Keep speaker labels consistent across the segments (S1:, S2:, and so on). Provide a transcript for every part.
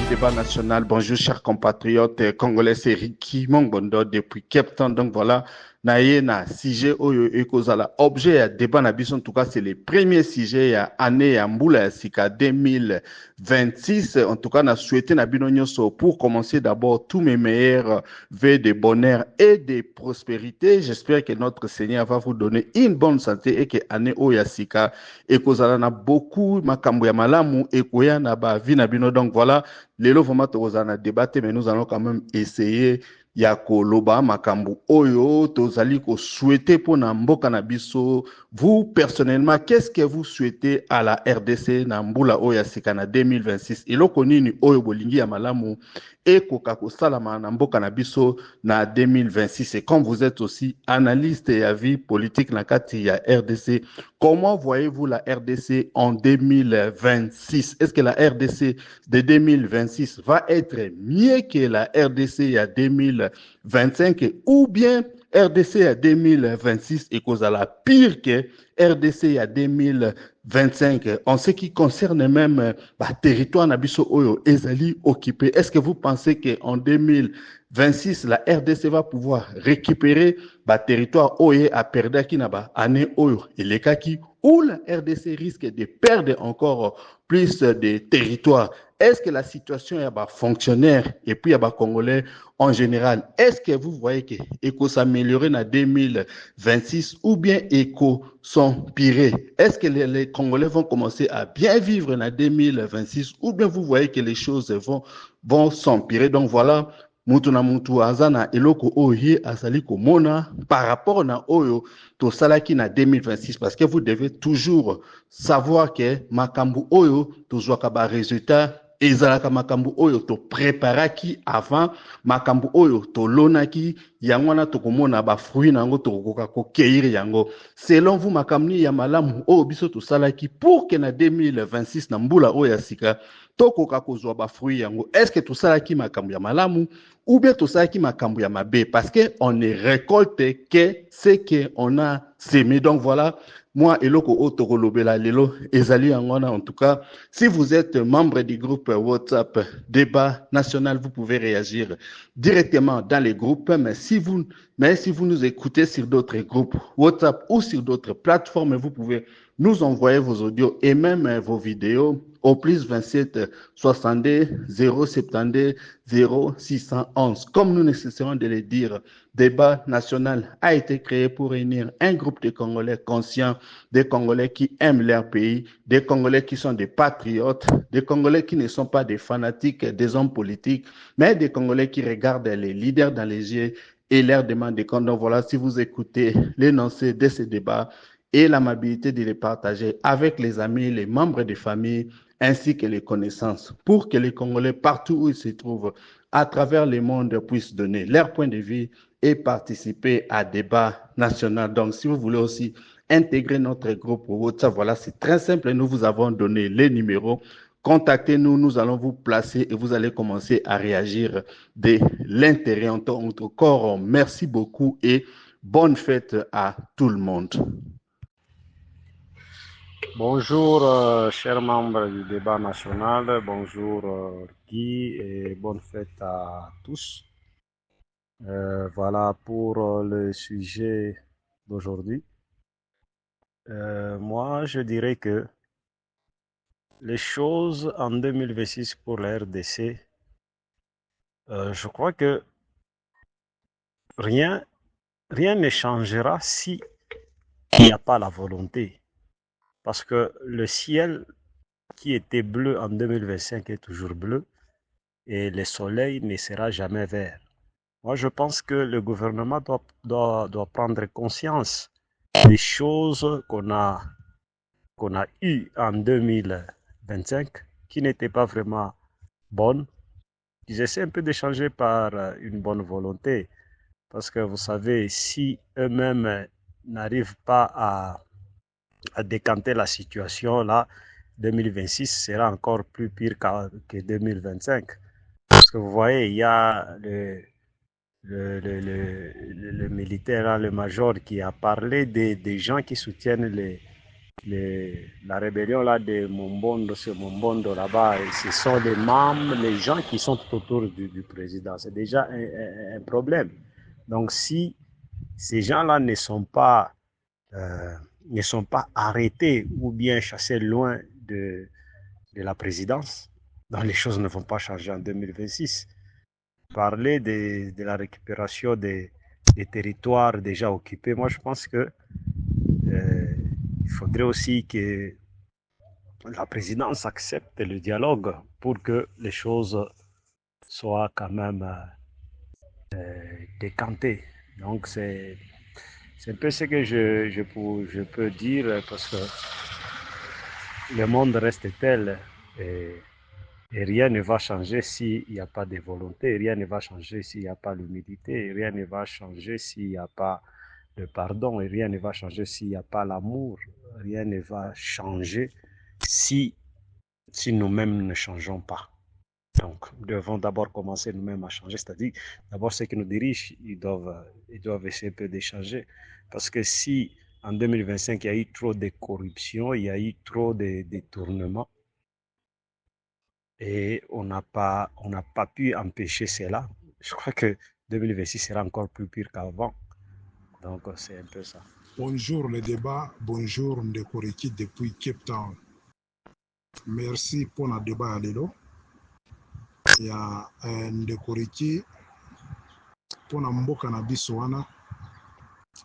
S1: débat national. Bonjour, chers compatriotes congolais, c'est Ricky Mongbondo depuis Cape Town. Donc voilà, naye na sujet oyo ekozala objet ya débat na biso. En tout cas, c'est le premier sujet ya année ya mbula ya sika 2026. En tout cas, na souhaité na bino nyonso pour commencer d'abord tous mes meilleurs vœux de bonheur et de prospérité. J'espère que notre Seigneur va vous donner une bonne santé et que année oyo ya sika ekozala na beaucoup makambo ya malamu ekoya na ba vie na bino. Donc voilà, lelo vraiment tokozala na débat mais nous allons quand même essayer ya koloba makambo oyo tozali ko souhaiter pour na mboka na biso. Vous personnellement, qu'est-ce que vous souhaitez à la RDC na mbula oyo ya sika na 2026? Eloko nini oyo bolingi ya malamu ekoka kosalama na mboka na biso na 2026? Et comme vous êtes aussi analyste et avis politique na kati ya RDC, comment voyez-vous la RDC en 2026? Est-ce que la RDC de 2026 va être mieux que la RDC à 2025 ou bien RDC à 2026 et cause à la pire que RDC à 2025 en ce qui concerne même territoire Nabiso Oyo Ezali occupé? Est-ce que vous pensez qu'en 2026 la RDC va pouvoir récupérer territoire Oye à perdre qui n'a pas année Oyo et les kaki, ou la RDC risque de perdre encore plus de territoires? Est-ce que la situation est fonctionnaire et puis il y a Congolais en général? Est-ce que vous voyez que ECO s'améliorer en 2026 ou bien ECO s'empirer? Est-ce que les Congolais vont commencer à bien vivre en 2026 ou bien vous voyez que les choses vont s'empirer? Donc voilà, mutu na mutu azana eloko oye azali komona par rapport na oyo to salaki na 2026, parce que vous devez toujours savoir que makambu oyo to zwaka ba résultat ezalaka makambu oyo to préparaki avant, makambu oyo to lonaki yango wana to komona ba fruit nango to koka ko keir yango. Selon vous, makamni ya malamu oyo biso to salaki pour que na 2026 na mbula oyo ya sika tokoka kozwa ba fruit yango? Est-ce que to salaki makambu ya malamu ou bien to salaki makambu ya mabe? Parce que on ne récolte que ce que on a semé. Donc voilà, moi, eloko otokolobela lelo ezali yangona. En tout cas, si vous êtes membre du groupe WhatsApp Débat National, vous pouvez réagir directement dans les groupes. Mais si vous nous écoutez sur d'autres groupes WhatsApp ou sur d'autres plateformes, vous pouvez nous envoyer vos audios et même vos vidéos au plus 27 62 072 0611. Comme nous nécessitons de le dire, Débat National a été créé pour réunir un groupe de Congolais conscients, des Congolais qui aiment leur pays, des Congolais qui sont des patriotes, des Congolais qui ne sont pas des fanatiques des hommes politiques, mais des Congolais qui regardent les leaders dans les yeux et leur demandent des comptes. Donc voilà, si vous écoutez l'énoncé de ce débat et l'amabilité de les partager avec les amis, les membres des familles, ainsi que les connaissances, pour que les Congolais, partout où ils se trouvent, à travers le monde, puissent donner leur point de vue et participer à débat national. Donc, si vous voulez aussi intégrer notre groupe WhatsApp, voilà, c'est très simple. Nous vous avons donné les numéros. Contactez-nous, nous allons vous placer et vous allez commencer à réagir de l'intérieur. Encore, merci beaucoup et bonne fête à tout le monde.
S2: Bonjour, chers membres du débat national. Bonjour, Guy, et bonne fête à tous. Voilà pour le sujet d'aujourd'hui. Moi, je dirais que les choses en 2026 pour la RDC, je crois que rien ne changera si il n'y a pas la volonté. Parce que le ciel qui était bleu en 2025 est toujours bleu et le soleil ne sera jamais vert. Moi, je pense que le gouvernement doit prendre conscience des choses qu'on a eues en 2025 qui n'étaient pas vraiment bonnes. Ils essaient un peu de changer par une bonne volonté. Parce que vous savez, si eux-mêmes n'arrivent pas à décanter la situation, là, 2026 sera encore plus pire que 2025. Parce que vous voyez, il y a le militaire, le major, qui a parlé des gens qui soutiennent La rébellion là de Mombondo, ce Mombondo là-bas, ce sont les membres, les gens qui sont autour du président. C'est déjà un problème. Donc si ces gens-là euh, ne sont pas arrêtés ou bien chassés loin de la présidence, donc les choses ne vont pas changer en 2026. Parler de la récupération des territoires déjà occupés, moi je pense que il faudrait aussi que la présidence accepte le dialogue pour que les choses soient quand même décantées. Donc c'est un peu ce que je peux dire parce que le monde reste tel et rien ne va changer s'il n'y a pas de volonté, rien ne va changer s'il n'y a pas l'humilité, rien ne va changer s'il n'y a pas le pardon, et rien ne va changer s'il n'y a pas l'amour, rien ne va changer si nous-mêmes ne changeons pas. Donc, nous devons d'abord commencer nous-mêmes à changer, c'est-à-dire d'abord ceux qui nous dirigent, ils doivent essayer un peu de changer. Parce que si en 2025, il y a eu trop de corruption, il y a eu trop de détournements, et on n'a pas pu empêcher cela, je crois que 2026 sera encore plus pire qu'avant. Donc, c'est un peu ça.
S3: Bonjour le débat, bonjour Ndekoriki depuis Cape Town. Merci pour le débat à l'élo. Il y a Ndekoriki pour la mboka na biso wana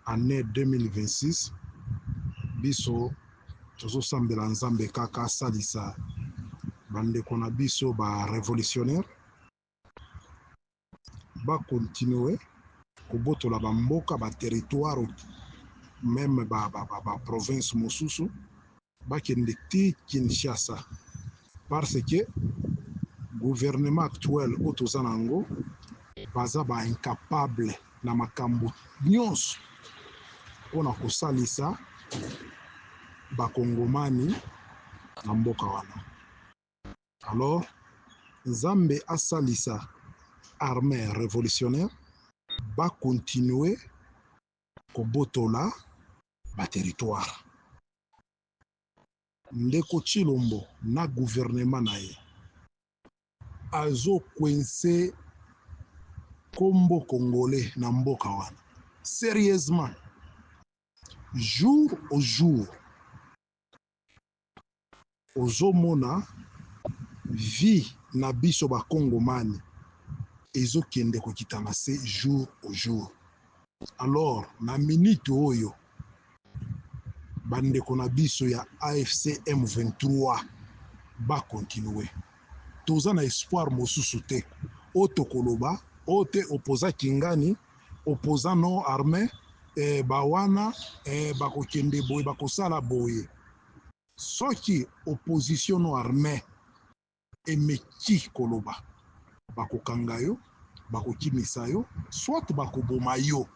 S3: année 2026 biso tozosambela nzambe kaka salisa bandeko na biso ba révolutionnaire ba continuer kobotola ba mboka ba territoire même ba province mosusu bakende ti Kinshasa parce que gouvernement actuel otoza nango baza ba incapable na makambo nyonso mpona kosalisa bakongomani na mboka wana. Alors nzambe asalisa armée révolutionnaire bakontinue kobotola baterritoire. Ndeko Tshilombo na gouvernement na ye azokwense kombo congolais na mboka wana sérieusement jour au jour ozomona vie na biso bakongomani ezokende kokita na se jour au jour. Alors na minute oyo bandeko na biso ya AFC M23 bakontinue toza na espoir mosusu te o tokoloba o te opposa kingani opposa non armé bawana bakokende boye bakosala boye soki opposition non armé emeki koloba bakokanga yo bakokimisa yo soit bakoboma yo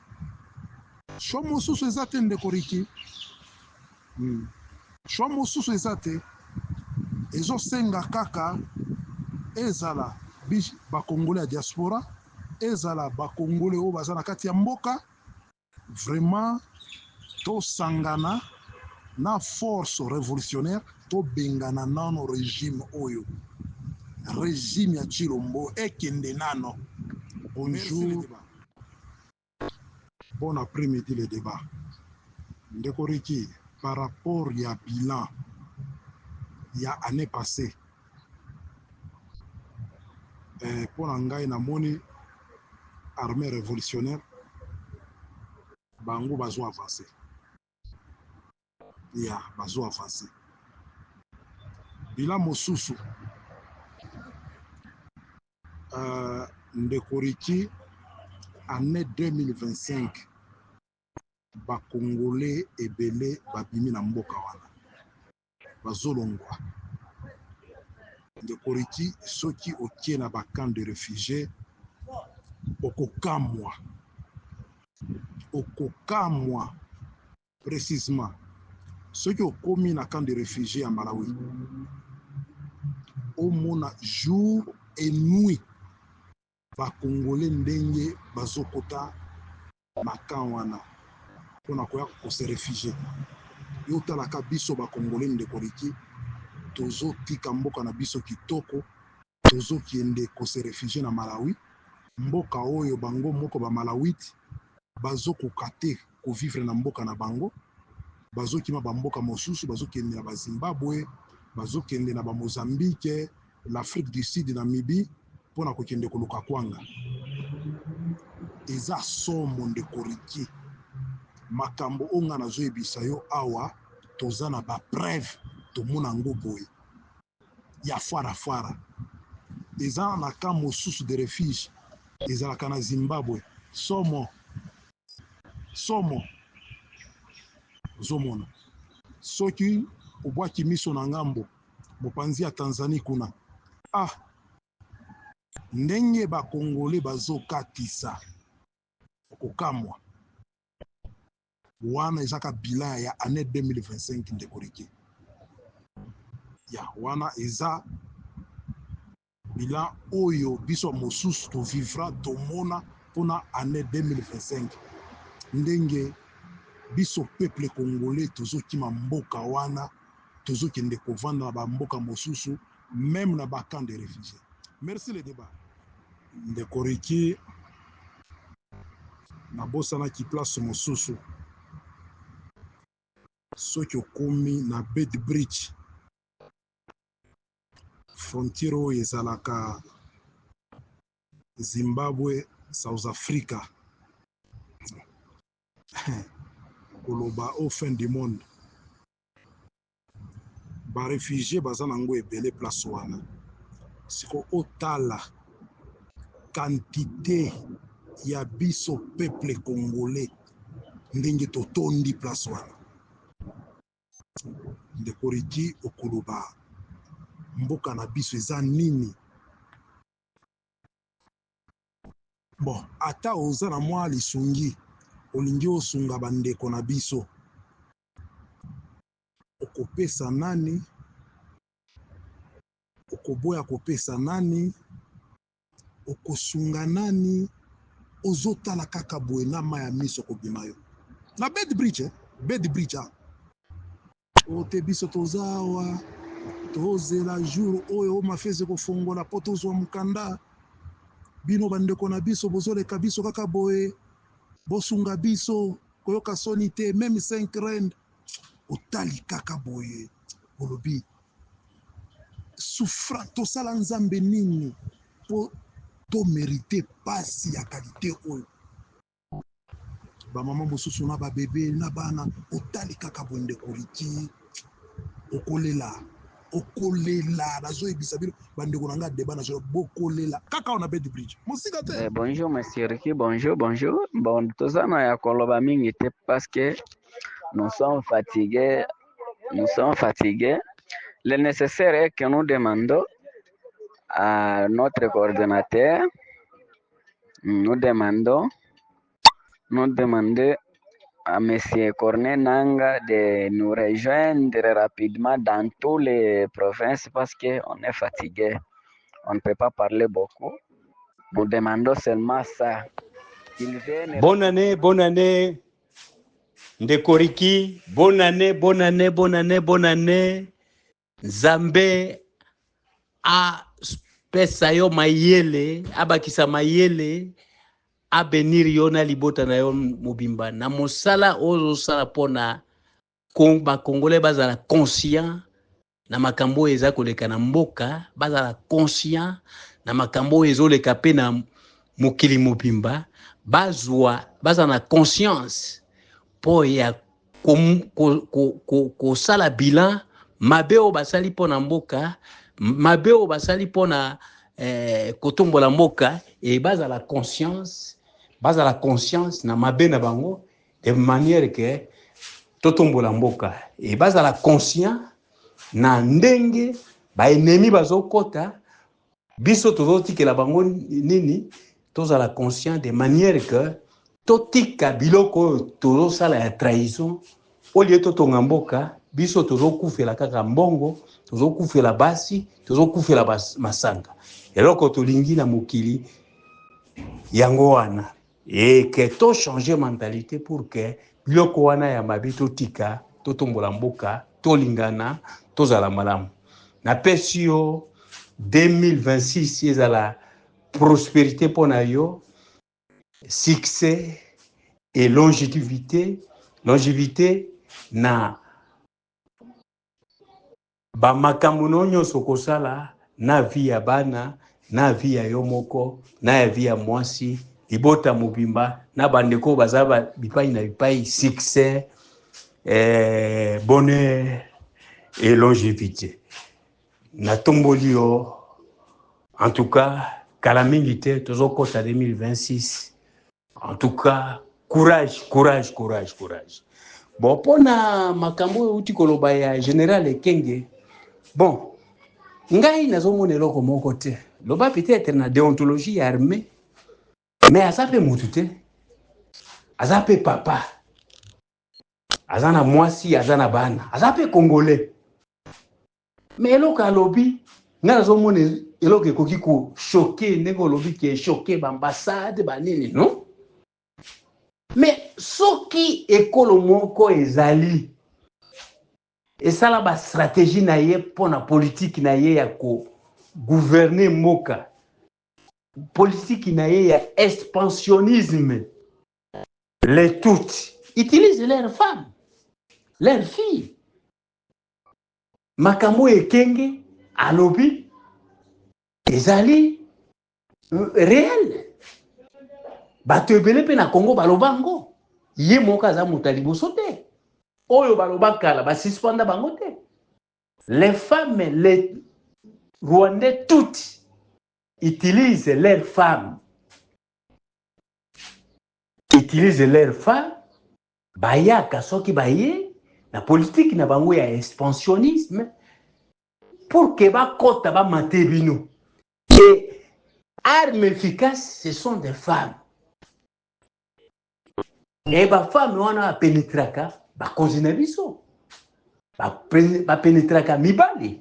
S3: choix mosusu eza te ndeko Riki choix mosusu eza te ezosenga kaka ezala bakongole ya diaspora ezala bakongole oyo baza na kati ya mboka vraiment tosangana na force révolutionnaire tobengana nano régime oyo régime ya Tshilombo ekende nano. Bonjour, bon après-midi le débat. Ndeko Riki, par rapport ya bilan ya année passée mpo na ngai namoni armée révolutionnaire bango bazo avancé ya bazo avancé bilan mosusu ndeko Riki année 2025 bakongolais ebele babimi na mboka wana bazolongwa. Ndeko Riki soki okie na bakamp de réfugiés okokamwa précisément soki okomi na camp de réfugiés ya Malawi omona jour et nuit bakongolais ndenge bazokota na camp wana mpona koya kose réfugié yo talaka biso bakongole ndeko Riki tozotika mboka na biso kitoko tozokende kose refugie na Malawi mboka oyo bango moko ba Malawite bazokoka te kovivre na mboka na bango bazokima bamboka mosusu bazokende na bazimbabwe bazokende na bamozambique l'Afrique du Sud Namibie mpona kokende koluka kwanga eza somo ndeko Riki makambo onga nazoyebisa yo awa toza na bapreve tomona ngo boye ya fara eza na ka mosusu de refuge ezalaka na Zimbabwe somo ozomona soki obwaki miso na ngambo mopanzi ya Tanzanie kuna ndenge bakongole bazokatisa kokamwa wana ezaka bilan ya année 2025 ndeko Riki ya wana eza bilan oyo biso mosusu tovivra tomona mpona année 2025 ndenge biso peuple congolais tozokima mboka wana tozokende kovanda na bamboka mosusu même na bakamp de réfugiés. Merci le débat ndeko Riki nabosanaki place mosusu soki okomi na Bedbridge frontière oyo ezalaka Zimbabwe South Africa koloba au fin du monde barefugie baza nango ebele place wana siko otala quantité ya biso peuple congolais ndenge totondi place wana ndeko Riki okoloba mboka na biso eza nini bon ata oza na mwa lisungi olingi osunga bandeko na biso okopesa nani okoboya kopesa nani okosunga nani ozotala kaka boye na ma ya miso kobima yo na Bedbridge ote biso toza awa tozela jour oyo mafeze kofongola po tozwa mukanda bino bandeko na biso bozoleka biso kaka boye bosunga biso koyoka soni te même 5 rand otali kaka boye olobi souffra tosala nzambe nini po to mérite pasi ya qualité oyo bamama mosusu na babebe na bana otali kaka boye ndeko Riki okolela nazoyebisa bino bandeko na nga deba nazo bokolela kaka on a Bedbridge mosika te.
S4: Bonjour monsieur Riki, bonjour. Bon, toza na ya koloba mingi te parce que nous sommes fatigués. Le nécessaire est que nous demandons à notre coordonnateur, nous demandons à M. Corneille Nanga de nous rejoindre rapidement dans toutes les provinces parce qu'on est fatigué. On ne peut pas parler beaucoup. Nous demandons seulement ça.
S5: Bonne année, ndeko Riki. Bonne année. Nzambe a pesa yo mayele, abakisa mayele, a benir yo na libota na yo mobimba. Na mosala ozo sala pona Congolais bazala conscient na makambo eza koleka na mboka, bazala conscient na makambo ezoleka pe na mokili mobimba, baza na conscience po ya kosala bilan mabe o basali po na mboka, mabe o basali po na kotombola mboka, et baza la conscience na mabe na bango de manière que totombola mboka, et baza la conscient na ndenge ba ennemi bazokota biso tozotikela bango nini, tozala conscient de manière que totika biloko tozosala ya trahison olie totonga mboka biso tozokufela kaka mbongo, tozokufela basi, tozokufela masanga eloko tolingi na mokili yango wana, et que to changer mentalité pour que biloko wana ya mabe totika totombola mboka tolingana tozala malamu napesi yo 2026 ezala prospérité mpona yo succès et longévité na bamakambo nyonso kosala na vie ya bana na vie ya yo moko na ya vie ya mwasi libota mobimba na bandeko bazaba bipai na bipai succès bonheur et longévité na tomboli yo en tout cas kala mingi te tozokota 2026 en tout cas courage bon pona makambo oyo uti koloba ya général Ekenge bon ngai nazomona eloko moko te loba peut-être na déontologie ya armée mais aza pe mutu te aza pe papa aza na mwasi aza na bana aza pe congolais mais eloko alobi ngai nazomona eloko ekoki ko choquer ndenge olobi ki choquer bambassade banini non mais soki ekolo moko ezali esala ba stratégie na ye pona politique na ye ya ko gouverner moka politique na ye ya expansionnisme les toutes utilisent leurs femmes leurs filles makambo Ekenge alobi ezali réel bato ebele pe na Congo balobango ye moko aza moto liboso te oyo balobakala basuspenda bango te les femmes les Rwandais toutes utilisent leurs femmes bayaka soki baye na politique na bango ya expansionnisme pour que bakota bamate bino et armes efficaces ce sont des femmes et bafemme wana bapenetraka bakonzi na biso bapenetraka mibali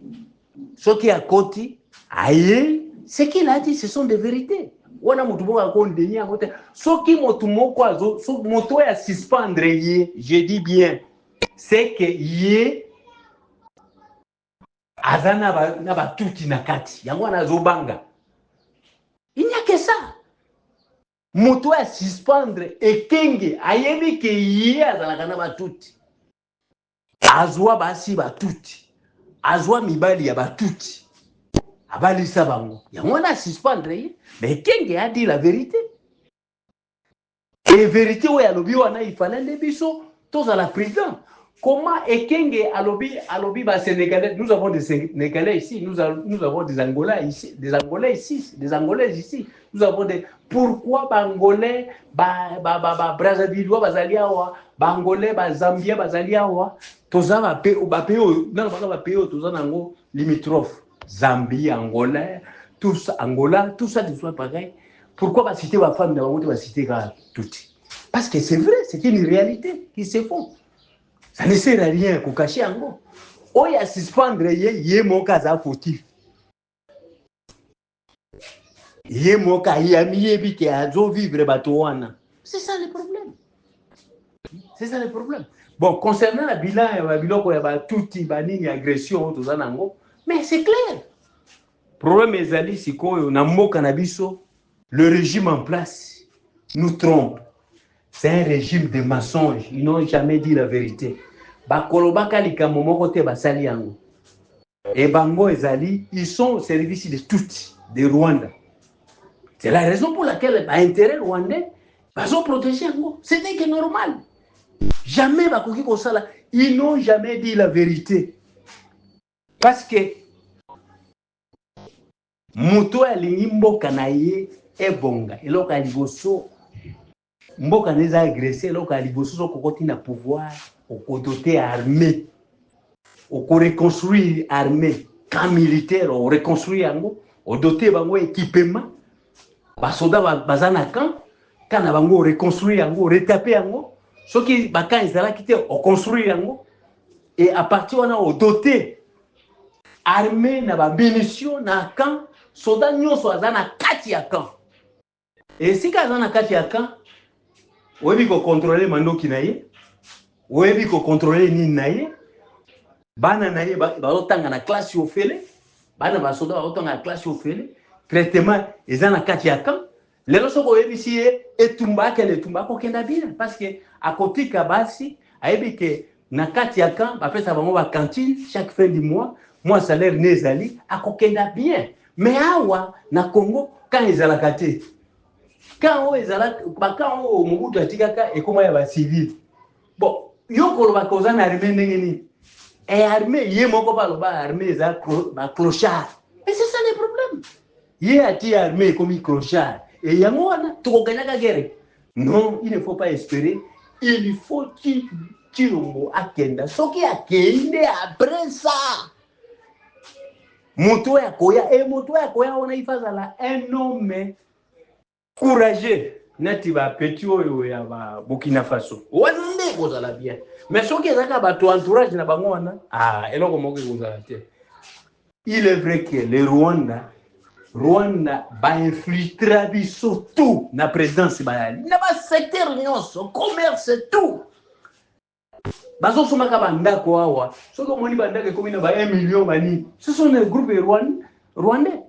S5: soki akoti aye ce qu'il a dit ce sont des vérités wana motu moko akondeni yango te soki motu moko azo moto ya suspendre ye je dis bien c'est que ye aza na batuti na kati yango wana azobanga il n'y a que ça moto ya suspendre Ekenge ayebi ke ye azalaka na batuti azwa basi batuti azwa mibali ya batuti abalisa bango yango wana suspendre ye mais Ekenge a dit la vérité et vérité oyo alobi wana ifale nde biso tozala président. Comment Ekenge alobi ba Sénégalais, nous avons des Sénégalais ici, nous avons des Angolais ici, des Angolaises ici, nous avons des pourquoi Bangolais, Brazzavillois bazaliawa, Bangolais, Zambia bazaliawa, toza ba peo, non ba peo toza nango limitrophe, Zambie, Angolais, tous Angola, tout ça des fois pareil. Pourquoi ba citer ba femme d'abord ba citer toutes? Parce que c'est vrai, c'est une réalité qui se font. Ça ne sert à rien qu'on cache en gros. Oya suspendre ye moka za fautif. Ye moka yamiye bi ke azo vivre bato wana. C'est ça le problème. C'est ça le problème. Bon, concernant la bilan ya biloko ya tuti banini agression to zanango, mais c'est clair. Problème ezali sikoyo na mboka na biso, le régime en place nous trompe. C'est un régime de mensonges. Ils n'ont jamais dit la vérité. Bakolobaka likambo moko te basali yango. Et bango ezali, ils sont au service de toutes, de Rwanda. C'est la raison pour laquelle l'intérêt rwandais bazo protéger yango. C'était que normal. Jamais bakoki kosala, ils n'ont jamais dit la vérité. Parce que moto alingi mboka na ye ebonga, eloko aliboso mboka neza agressé eloko aliboso kokoti na pouvoir okodoter armée oko reconstruire armée camp militaire o reconstruire yango o doter bango équipement basoda bazana camp kana bango reconstruire yango retaper yango soki bakan ezalaki te o construire yango et à partir wana o doter armée na ba munitions na camp soda nyonso azana kati ya camp et si azana kati ya camp oyebi ko contrôler mandoki na ye oyebi ko contrôler nini na ye bana na ye bazotanga na classe ofele bana basoda bazotanga na classe ofele traitement eza na kati ya camp lelo soko oyebisi ye etumba akende etumba akokenda bien parce que akotika basi ayebi ke na kati ya camp bapesa bango bacantine chaque fin du mois mwa salaire ne ezali akokenda bien mais awa na Congo quand ezalaka te quand oyo ezalaka bakan oyo mobutu atikaka ekoma ya bacivile bon yo koloba koza na armée ndenge nini armée ye moko baloba armée eza baclochard et c'est ça le problème ye ati armée ekomi clochard et yango wana tokoganyaka guerre non il ne faut pas espérer il faut Chilombo akenda soki akende après ça moto ya koya et moto ya koya wana ifazala un homme courageux neti ba petit oyo ya ba Burkina Faso wana nde kozala bien mais soki ezaka bato entourage na bango wana eloko moko kozala te il est vrai que le Rwanda ba infiltra biso tout na présidence bayali na ba secteur nyonso commerce tout bazosomaka bandako awa soki omoni bandako ekomi na ba 1 million bani ce sont les groupes rwandais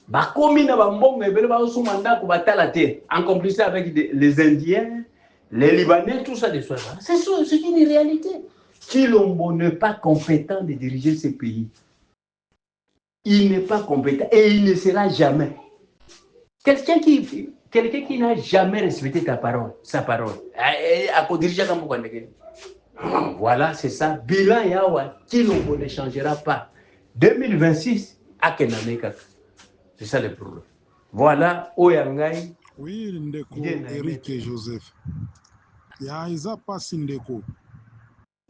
S5: bakomi na bambongo ebele bazosoma ndako batala te en complicité avec les Indiens les Libanais tout ça de soi c'est une réalité. Chilombo n'est pas compétent de diriger ce pays. Il n'est pas compétent et il ne sera jamais. Quelqu'un qui n'a jamais respecté sa parole, à diriger comme vous. Voilà, c'est ça. Bilan Yawa, Chilombo ne changera pas. 2026, à Kenameka. C'est ça le problème. Voilà, Oyangai.
S3: Oui, Ndeko, Eric et Joseph. Ya eza pasi Ndeko.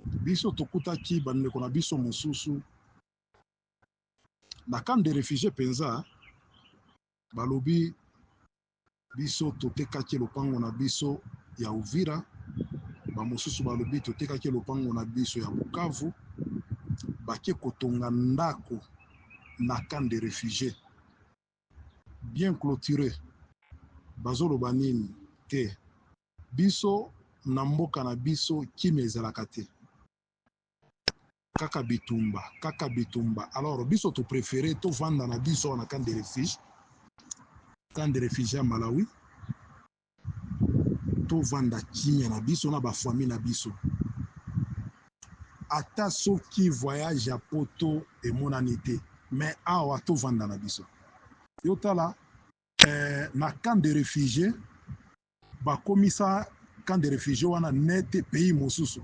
S3: Biso tokutaki bandeko na biso mosusu. Na camp de réfugiés penza balobi biso totekaki lopango na biso ya Uvira ba mosusu balobi totekaki lopango na biso ya Bukavu bake kotonga ndako na camp de réfugiés bien clôturé bazoloba nini te biso na mboka na biso kimia ezalaka te kaka bitumba alors biso to préféré to vanda na biso na camp de réfugiés à Malawi to vanda kimia na biso na ba famille na biso ata soki voyage à poto et monanité mais awa to vanda na biso yotala na camp de réfugiés bakomisa camp de réfugiés wana nete pays mosusu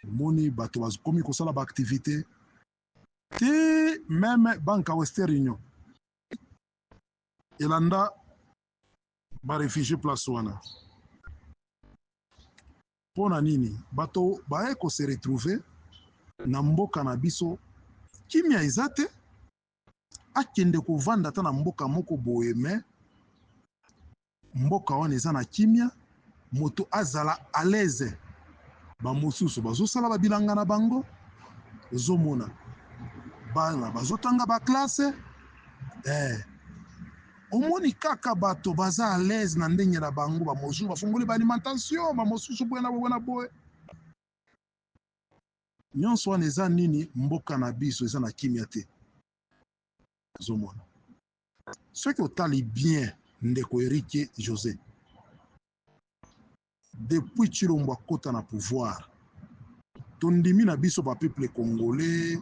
S3: moni bato bakomi kosala baactivité te même banka Western Union elanda baréfugie place wana mpona nini bato baye kose retrouve na mboka na biso kimia eza te akende kovanda ata na mboka moko boye me mboka wana eza na kimia moto azala à l'aise bamosusu bazosala babilanga na bango ozomona bana bazotanga baklasse omoni kaka bato baza à l'aise na ndenge na bango bamosusu bafungoli baalimentation bamosusu boye na boye nyonso wana eza nini mboka na biso eza na kimia te ozomona soki otali bien ndeko Eric José depuis Chilombo akota na pouvoir tondimi na biso ba peuple congolais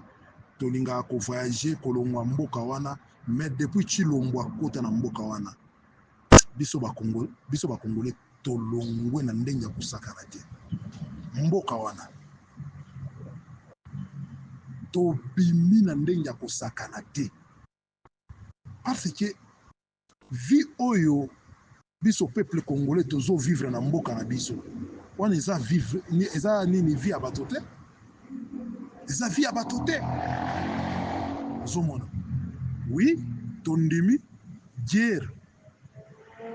S3: tolinga ko voyager kolongwa mboka wana mais depuis Chilombo akota na mboka wana biso ba congolais tolongwe na ndenge ya kusakana te mboka wana tobimi na ndenge ya kusakana te parce que vie oyo biso peuple congolais tozo vivre na mboka na biso wana eza nini vie ya bato te eza vie ya bato te ozomona oui tondimi guerre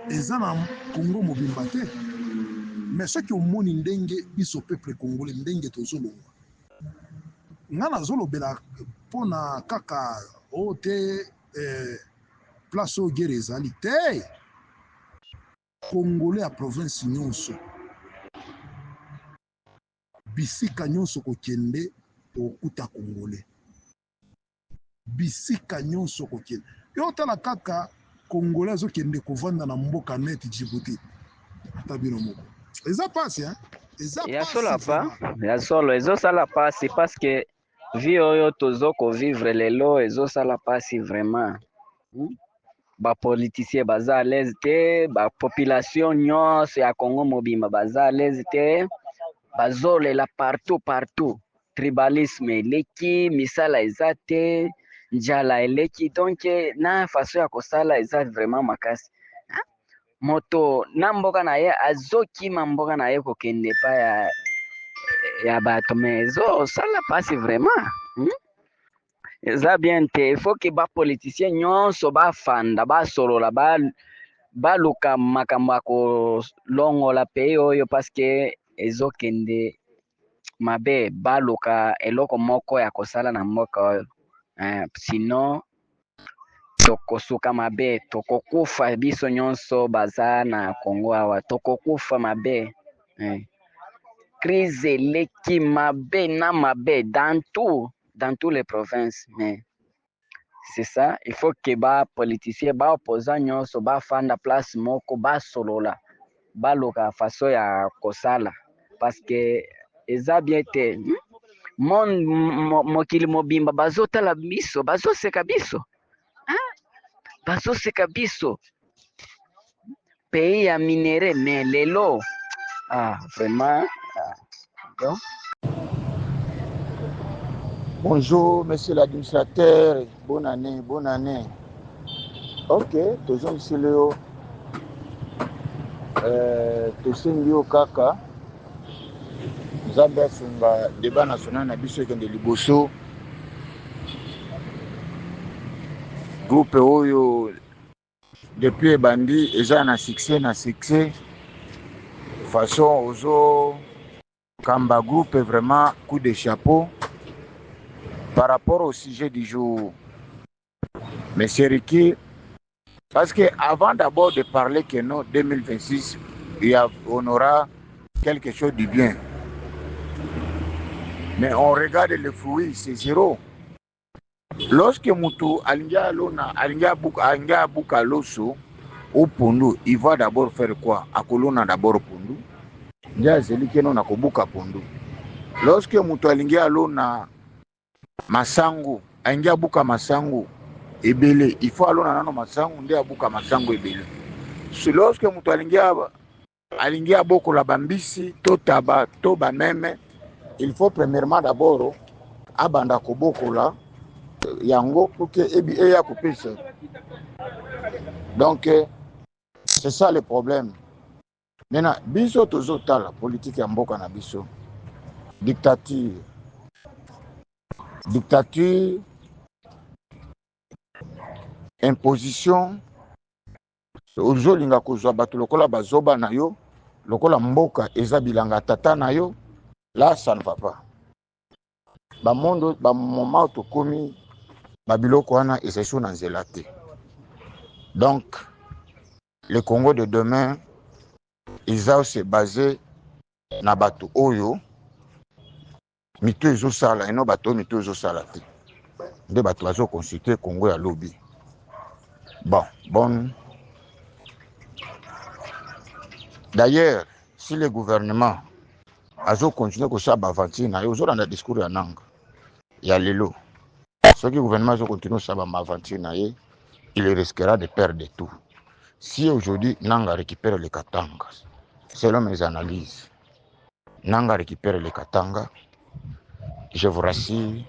S3: eza na Congo mobimba te mais soki omoni ndenge biso peuple congolais ndenge tozolongwa nga nazolobela mpona kaka o te place oyo guerre ezali te congolais ya province nyonso bisika nyonso kokende okuta congolais. Bisika nyonso kokende. Yo tala kaka congolais azokende kovanda na mboka net Djibouti. Ata bino moko. Eza pasi, hein? Eza pasi.
S4: Ya solo ezosala pasi parce que vie oyo tozoko vivre lelo ezosala pasi vraiment. Ba politicien baza à l'aise te, ba population nyonso ya Congo mobimba baza à l'aise te, bazolela partout. Tribalisme eleki, misala eza te, njala eleki, donc na façon ya kosala eza vraiment makasi. Moto na mboka na ye azokima mboka na ye kokende pa ya bato mais ezosala pasi vraiment. Eza bien te, il faut que ba politicien nyonso bafanda basolola baluka makambo ya kolongola pays oyo parce que ezokende mabe, baluka eloko moko ya kosala na mboka oyo. Sinon tokosuka mabe, tokokufa biso nyonso baza na Congo awa, tokokufa mabe. Crise eleki mabe na mabe dans toutes les provinces, mais c'est ça, il faut que ba politicien ba opposant nyonso ba fanda place moko ba solola baluka façon ya kosala parce que eza bien te mokili mobimba bazotala biso bazoseka biso pays ya minere mais lelo vraiment donc.
S6: Bonjour, monsieur l'administrateur. Bonne année. Ok, toujours ici Léo. Tosengi kaka. Zambia sunga débat national na biso ekende liboso. Groupe oyo depuis bandi eza na succès. Façon ozo kamba groupe vraiment coup de chapeau. Par rapport au sujet du jour, M. Ricky, parce que avant d'abord de parler que non, 2026, on aura quelque chose de bien. Mais on regarde le fruit, c'est zéro. Lorsque Moutou alinga buka loso au Pondu, il va d'abord faire quoi? Akolona d'abord Pondu. Ndia zeli keno na kobuka Pondu. Lorsque Moutou alinga lona Masango, aingia buka Masango ebele, il faut alona nano Masango nde abuka Masango ebele. Si lorsque mutu alingia boko la bambisi to taba to ba meme, il faut premièrement d'abord abanda koboko la yango pour que eya kopesa. Donc c'est ça le problème. Maintenant biso tozota la politique ya mboka na biso. Dictature, imposition, ozolinga kozwa bato lokola bazoba na yo, lokola mboka eza bilanga tata na yo, là ça ne va pas. Ba mondo ba moment tokomi ba biloko wana esesu na nzela te. Donc le Congo de demain eza se basé na bato oyo mito ezosala eno bato mito ezosala te nde bato bazo consulter Congo ya lobby. Bon. D'ailleurs, si le gouvernement azo continuer kosala bavanti na yo ozolanda discours ya nanga ya lelo, soki gouvernement azo continuer kosala bavanti na ye, il risquera de perdre tout. Si aujourd'hui nanga récupère le Katanga, selon mes analyses, nanga récupère le Katanga, je vous rassure,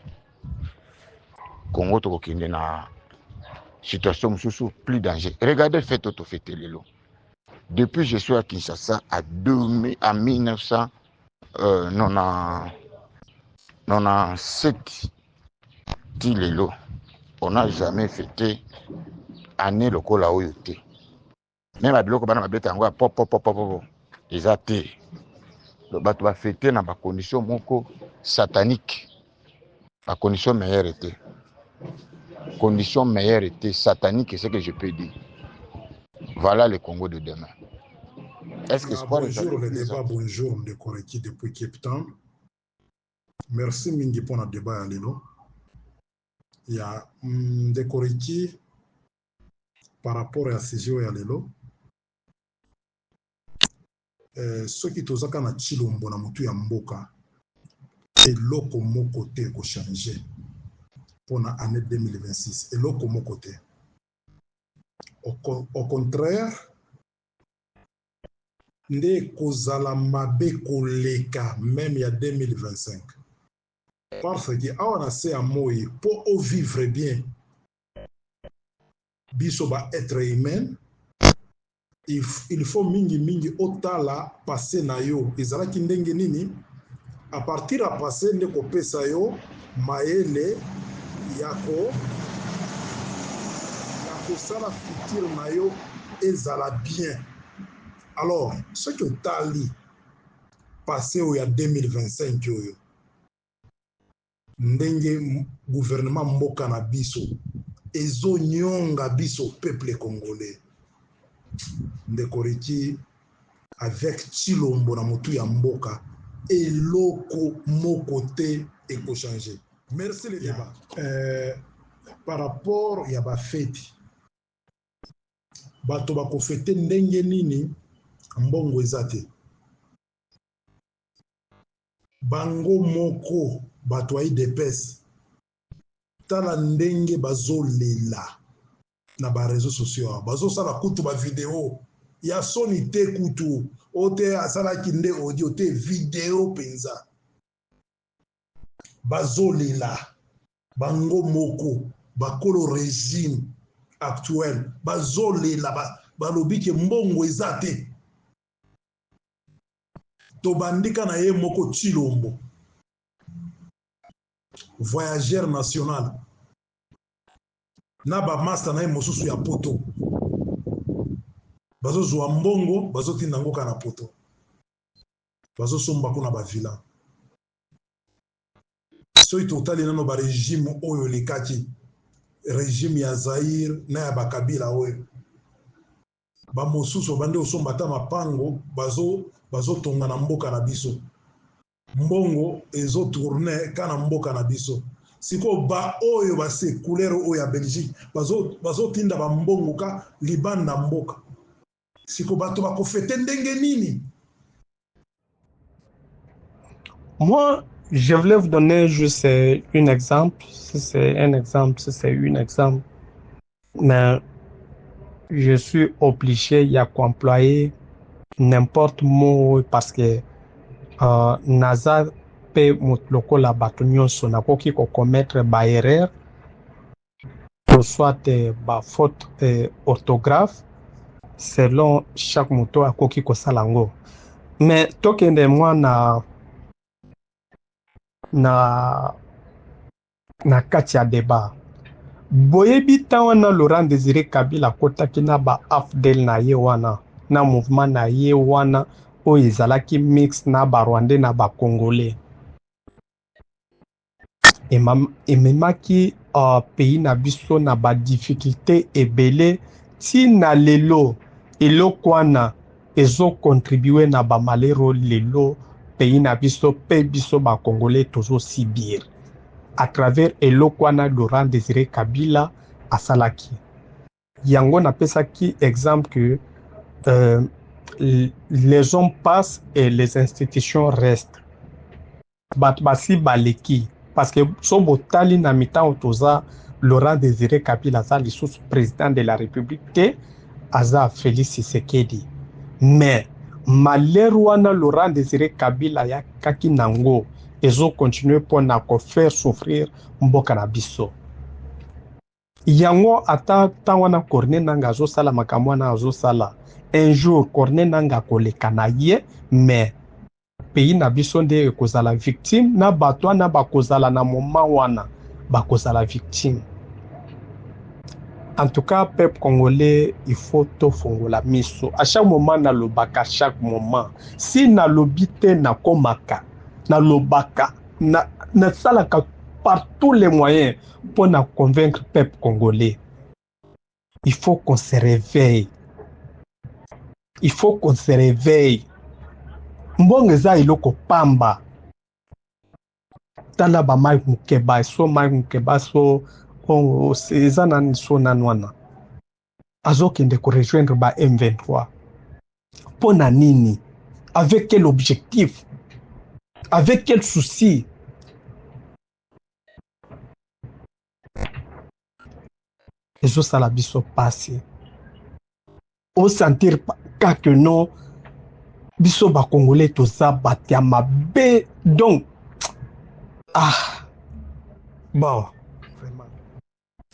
S6: Congo tokokende na situation sous plus danger. Regardez le fait auto fait lelo. Depuis je suis à Kinshasa en 1997 lelo, on n'a jamais fêté année lokola oyo te. Même à biloko bana babeta yango pop eza te. Bato ba fêter na ba condition moko satanique. La condition meilleure était. Condition meilleure était satanique, c'est ce que je peux dire. Voilà le Congo de demain. Est-ce que
S3: Bonjour le débat, bonjour de Koreki depuis Cape Town. Merci mingi pour le débat ya lelo. Ya Ndekoriki par rapport à CGO ya lelo. Ceux qui tozaka na chilombo na mutu ya mboka eloko moko te ko changer pour la année 2026 eloko moko te. Au contraire, nde kozala mabe koleka même ya 2025. Parce que awa na se ya moi pour vivre bien biso ba être humain, il faut mingi otala passé na yo ezalaki ndenge nini à partir à passé nde kopesa yo mayele yako sala futur na yo ezala bien. Alors ce que otali passé au ya 2025 oyo ndenge gouvernement mboka na biso ezo nyonga biso peuple congolais. Ndekoriki avec Chilombo na mutu ya mboka eloko moko te eko changer. Merci les débats. Par rapport ya ba fête bato bako fête ndenge nini mbongo ezate bango moko bato ai depes tala ndenge bazolela na ba réseaux sociaux bazosala kutu ba vidéo ya soni te kutu ote asalaki nde audio te vidéo penza bazolela bango moko bakolo régime actuel bazolela balobi ke mbongo eza te tobandika na ye moko Chilombo voyageur national na ba master na ye mosusu ya poto bazozwa mbongo bazotinda ngo kana poto bazosomba kuna ba villa soki totali nano ba régime oyo lekaki régime ya Zaire na ya bakabila oyo ba mosusu bande osomba ta mapango bazotonga na mboka na biso mbongo ezo tourner kana mboka na biso siko ba oyo base couleur oyo ya Belgique bazotinda ba mbongo ka libanda mboka siko bato bakofete ndenge nini.
S7: Moi, je voulais vous donner juste un exemple. Si c'est un exemple, si c'est un exemple. Mais je suis obligé à employer n'importe mot parce que Naza peut mutloko la batunyo sonako qui commettre ba erreur soit ba faute orthographe selon chaque moto à koki ko salango. Mais tokende moi na kati ya débat boyebi ta wana Laurent Désiré Kabila kotaki na ba afdel na ye wana na mouvement na ye wana oyo ezalaki mix na ba Rwandais na ba Congolais ememaki pays na biso na ba difficulté ebele ti na lelo eloko wana ezo contribuer na ba malero lelo pays na biso pe biso ba Congolais tozo sibir à travers eloko wana Laurent Désiré Kabila asalaki yango napesaki exemple que les hommes passent et les institutions restent bat basi baleki parce que so botali na mitan otoza Laurent Désiré Kabila za lisusu président de la République te aza Félix Tshisekedi mais malheur wana Laurent Désiré Kabila ya kaki nango ezo continuer pour na ko faire souffrir mboka na biso yango ata wana Corneille Nangaa zo sala makambo wana azo sala un jour Corneille Nangaa koleka na ye mais pays na biso nde kozala victime na bato wana bakozala na moment wana bakozala victime. En tout cas, peuple congolais, il faut tout fongola miso. À chaque moment, na lobaka, à chaque moment. Si na lobite na komaka, na lobaka, na salaka par tous les moyens pour na convaincre le peuple congolais. Il faut qu'on se réveille. Il faut qu'on se réveille. Mbongeza iloko pamba. tala ba mai mukeba so eza nani so nani wana azokende korejoindre ba M23 mpona nini, avec quel objectif, avec quel souci? ezosala biso pasi osentir kaka non biso bakongolais toza bato ya mabe. Donc bon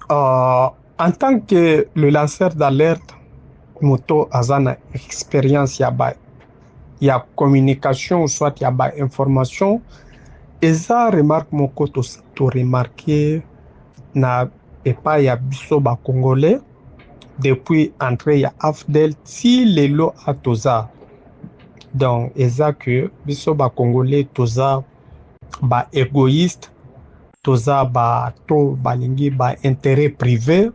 S7: en tant que le lanceur d'alerte moto aza na expérience ya communication soit ya ba information eza remarque moko to remarqué na epai ya biso bakongolais depuis entrée ya AFDEL ti lelo atoza. Donc eza que biso bakongolais toza ba égoïste, toza bato balingi ba intérêt privé.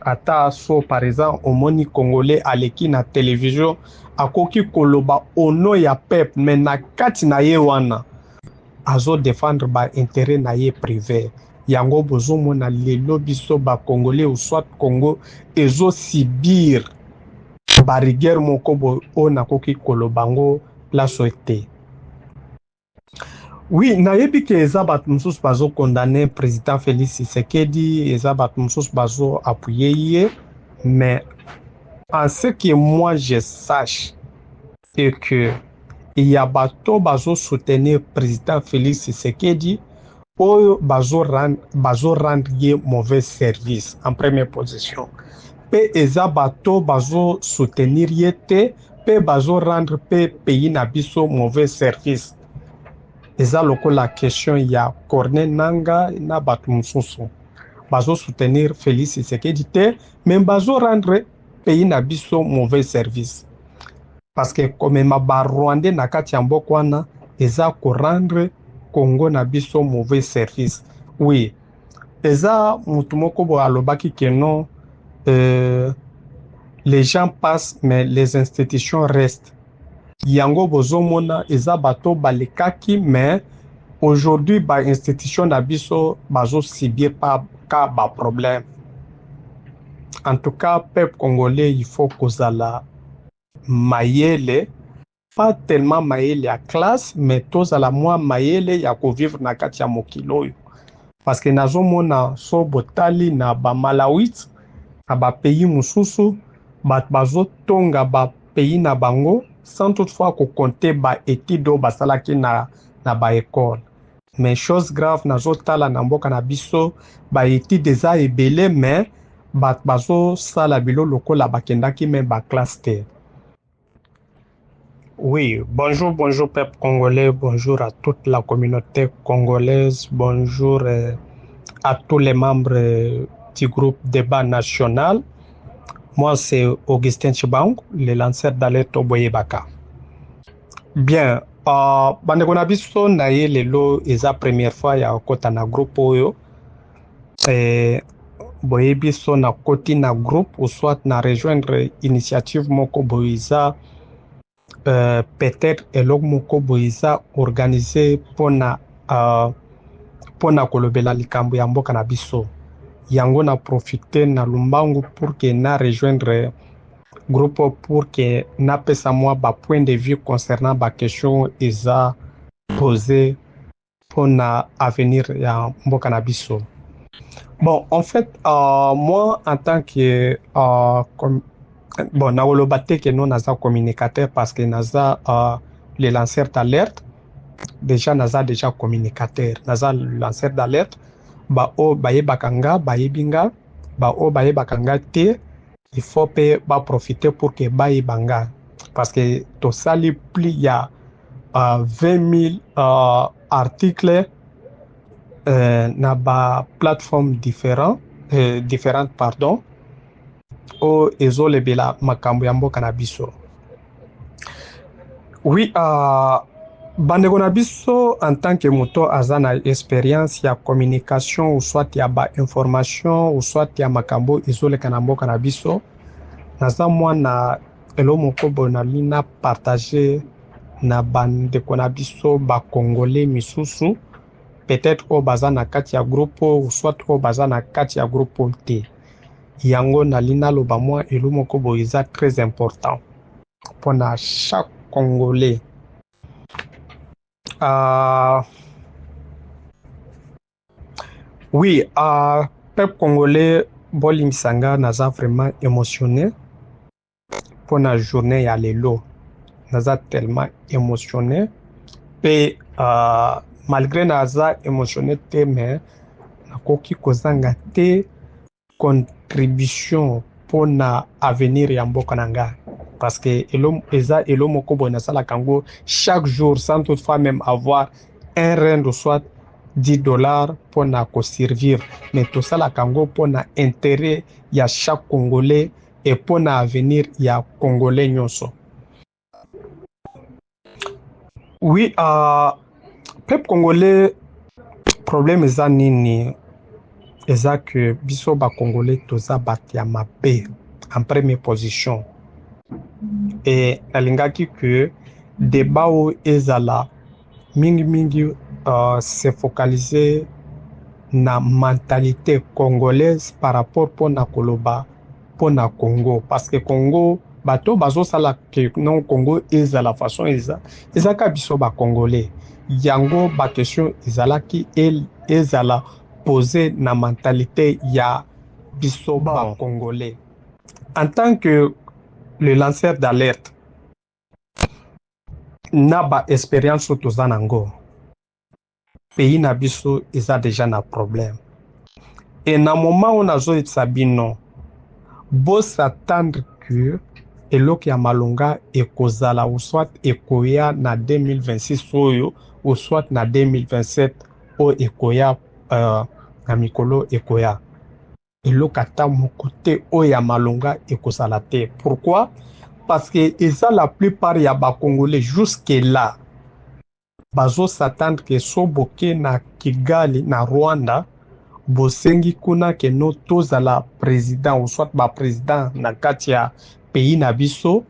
S7: Ata so par exemple omoni congolais aleki na télévision akoki koloba ono ya peuple mais na kati na ye wana azo défendre ba intérêt na ye privé. Yango bozomona lelo biso bakongolais ou soit Congo ezo subir barigueur moko o nakoki kolobango place ete. Oui, nayebi ke eza bato mosusu bazo condamner président Félix Tshisekedi, eza bato mosusu bazo appuyer ye, mais en ce que moi je sache c'est que il y a bato bazo soutenir président Félix Tshisekedi oyo bazo rendre ye mauvais service en première position. Pe eza bato bazo soutenir ye te, pe bazo rendre pe pays na biso mauvais service. Eza lokola question ya Corneille Nangaa na bato mosusu bazo soutenir Félix Tshisekedi te, mais bazo rendre pays na biso mauvais service. Parce que comme ba Rwandais na kati ya mboka wana eza ko rendre Congo na biso mauvais service. Oui, eza mutu moko bo alobaki que non, les gens passent mais les institutions restent. Yango bozomona eza bato balekaki, mais aujourd'hui ba institution na biso bazo subir pas ka ba problème. En tout cas peuple congolais il faut kozala mayele, pas tellement mayele ya classe, mais tozala mwa mayele ya ko vivre na kati ya mokili oyo. Parce que nazomona so botali na ba Malawite na ba pays mosusu bato bazotonga ba pays na bango sans toutefois ko compter ba études oyo basalaki na ba école. Mais chose grave nazotala na mboka na biso ba études eza ebele, mais bato bazosala bilo lokola bakendaki même ba classe te. Oui, bonjour peuple congolais, bonjour à toute la communauté congolaise, bonjour à tous les membres du groupe Débat National. Moi, c'est Augustin Chibang, le lanceur d'alerte au Boyebaka. Bien, bandeko na biso na ye lelo eza première fois ya kota na groupe oyo. Boyebi so na koti na groupe ou soit na rejoindre initiative moko boiza peut-être eloko moko boiza organisé pona kolobela likambo ya mboka na biso. Yango na profiter na lumbangu pour que na rejoindre groupe pour que na pesa moi ba point de vue concernant ba question eza posé pona avenir ya mboka na biso. Bon, en fait, moi en tant que bon, na que non naza communicateur parce que naza le lanceur d'alerte. Déjà naza déjà communicateur, naza lanceur d'alerte. Ba o baye bakanga, baye binga, ba o baye bakanga te, il faut pas profiter pour que baye banga. Parce que to sali pli ya 20 000 articles na ba plateforme différentes pardon. O ezole bela makambo ya mboka na biso. Oui, bandeko na biso en tant que moto azana expérience ya communication ou soit ya ba information ou soit ya makambo ezole kana mboka na biso. Naza mwana elo moko bonali na partager na bandeko na biso ba congolais misusu peut-être au baza na kati ya groupe ou soit au baza na kati ya groupe te. Yango nalina loba mwa elo moko boye eza très important pour chaque Congolais. Oui, peuple congolais bolimisanga naza vraiment émotionné pour la journée ya lelo. Naza tellement émotionné et malgré naza émotionné te mais nakoki kozanga te contribution pour na avenir ya mboka nanga parce que eza elo moko boye nasala kango chaque jour sans toutefois même avoir un rand ou soit $10 pour na servir mais tout ça la kango pour na intérêt ya chaque Congolais et pour na avenir ya Congolais nyonso. Oui, peuple congolais problème eza nini eza que biso ba Congolais toza bati ya mabe en première position et nalingaki que débat o ezala mingi se focaliser na mentalité congolaise par rapport pour na koloba pour na Congo parce que Congo bato bazo sala que non Congo ezala façon ezaka biso ba Congolais yango ba question ezalaki ezala poser na mentalité ya biso ba Congolais. En tant que le lanceur d'alerte na ba expérience toza nango pays na biso eza déjà na problème et na moment on a zo sabino bo s'attendre que eloko ya malonga ekozala ou soit ekoya na 2026 oyo ou soit na 2027 o ekoya na mikolo ekoya eloko ata moko te oyo ya malonga ekozala te. Pourquoi? Parce que eza la plupart ya ba Congolais jusque là bazo s'attendre que so boke na Kigali na Rwanda bosengi kuna ke no tozala président ou soit ba président na kati ya pays na biso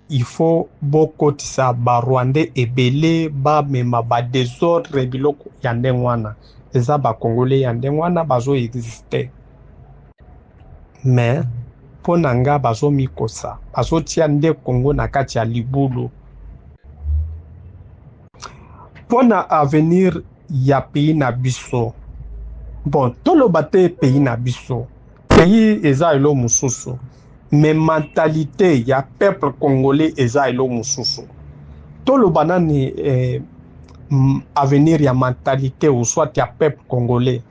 S7: il faut bokotisa ba Rwandais ebele ba mema ba désordre biloko ya ndenge wana eza ba Congolais ya ndenge wana bazo exister mais mpo na nga bazo mikosa bazo tia nde Congo na kati ya libulu mpo na avenir ya pays na biso. Bon, toloba te pays na biso pays eza elo mosusu mais mentalité ya peuple congolais eza elo mosusu toloba nani avenir ya mentalité ou soit ya peuple congolais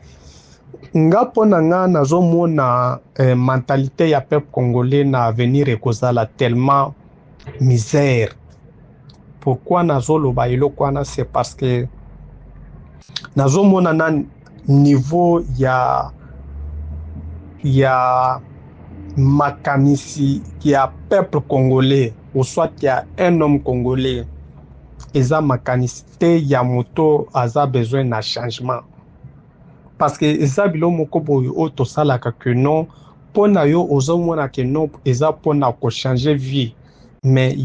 S7: nga mpo na nga nazomona mentalité ya peuple congolais na avenir ekozala tellement misère. Pourquoi nazoloba eloko wana c'est parce que nazomona na niveau ya makanisi ya peuple congolais ou soit ya un homme congolais eza makanisi te ya moto aza besoin na changement parce que eza bilo moko boye oyo tosalaka que non mpo na yo ozomona ke non eza mpo na kochange vie mais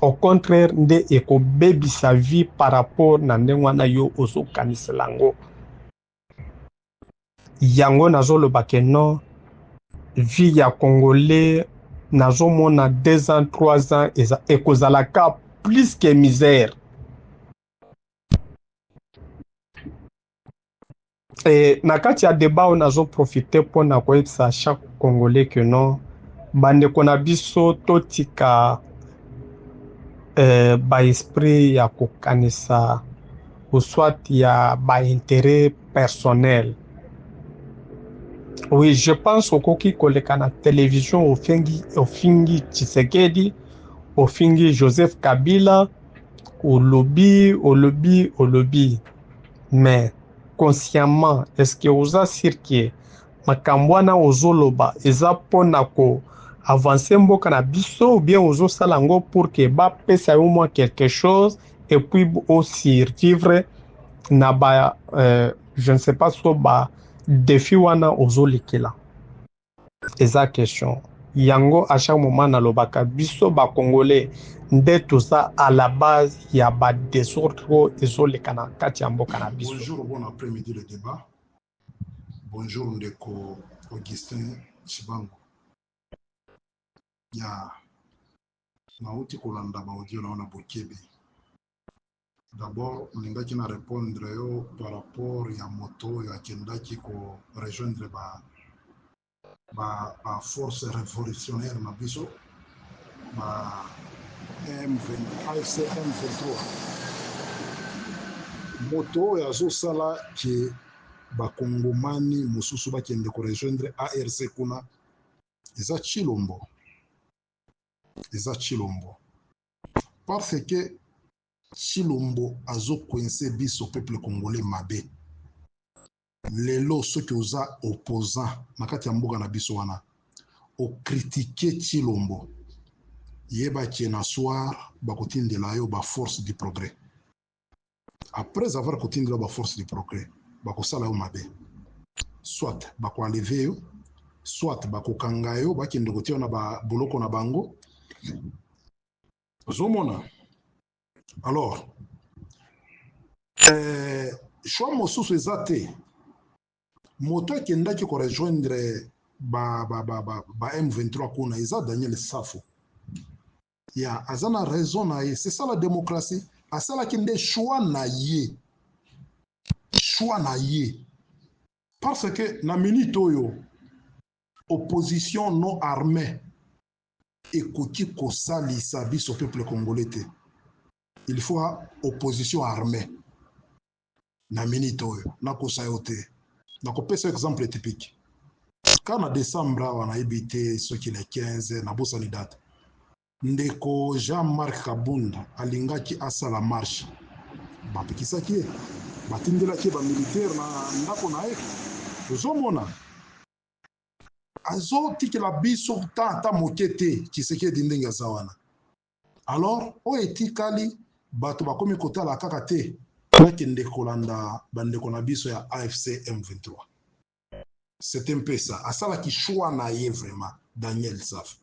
S7: au contraire nde ekobebisa vie par rapport na ndenge wana yo ozokanisela yango yango nazoloba ke non vie ya Congolais nazomona 2 ans 3 ans ekozalaka plus que misère. Et na kati ya débat on nazo profiter pour na koyebisa chaque Congolais que non bandeko na biso totika ba esprit ya kokanisa ou soit ya ba intérêt personnel. Oui, je pense au koki koleka na télévision au fingi Tshisekedi, au fingi Joseph Kabila, au lobby. Mais consciemment, est-ce que oza sirkie makambwana ozoloba eza pona ko avancer mboka na biso ou bien ozo salango pour que ba pesa au moins quelque chose et puis au survivre na ba je ne sais pas so ba défi wana ozo likela eza question yango à chaque moment nalobaka biso bakongolais nde toza à la base ya badésordre oyo ezoleka na kati ya mboka na biso.
S3: Bonjour, bon après-midi le débat. Bonjour ndeko Augustin Chibango. Ya nauti kolanda baaudio naona bokebe. D'abord, ningaki na répondre yo par rapport ya moto ya kendaki ko rejoindre ba force révolutionnaire na biso ba AFC M23. Moto ya azosala ke bakongomani mosusu bakende ko rejoindre ARC kuna eza Chilombo. Parce que Chilombo azo coincé biso peuple congolais mabe. Lelo soki oza opposant na kati ya mboka na biso wana o critiquer Chilombo yeba ki na soir bakotindela yo ba force du progrès. Après avoir kotindela ba force du progrès bakosala yo mabe. Soit bako enlever yo, soit bakokanga yo bakende kotia na ba boloko na bango. Zomona. Alors, choix mosusu eza te. Moto akendaki ko rejoindre ba M23 kuna eza Daniel Safo. Ya azana raison na ye, c'est ça la démocratie. Asala kende choix na ye. Choix na ye. Parce que na minute oyo opposition non armée ekoti kosalisa biso peuple congolais te. Il faut opposition armée. Na minute oyo na kosa yo te. Na kopesa exemple typique. Quand en décembre on a habité ce qui est 15 na bosani date. Ndeko Jean-Marc Kabunda alingaki asala marche. Bapikisaki batindelaki ba militaire na ndako na ye. Ozomona azo tikela biso tata mokete Tshisekedi ndenge azawana. Alors o etikali bato bakomi kotala kaka te bakende kolanda bandeko na biso ya AFC M23. C'est un peu ça. Asala ki choix na ye vraiment Daniel Saf.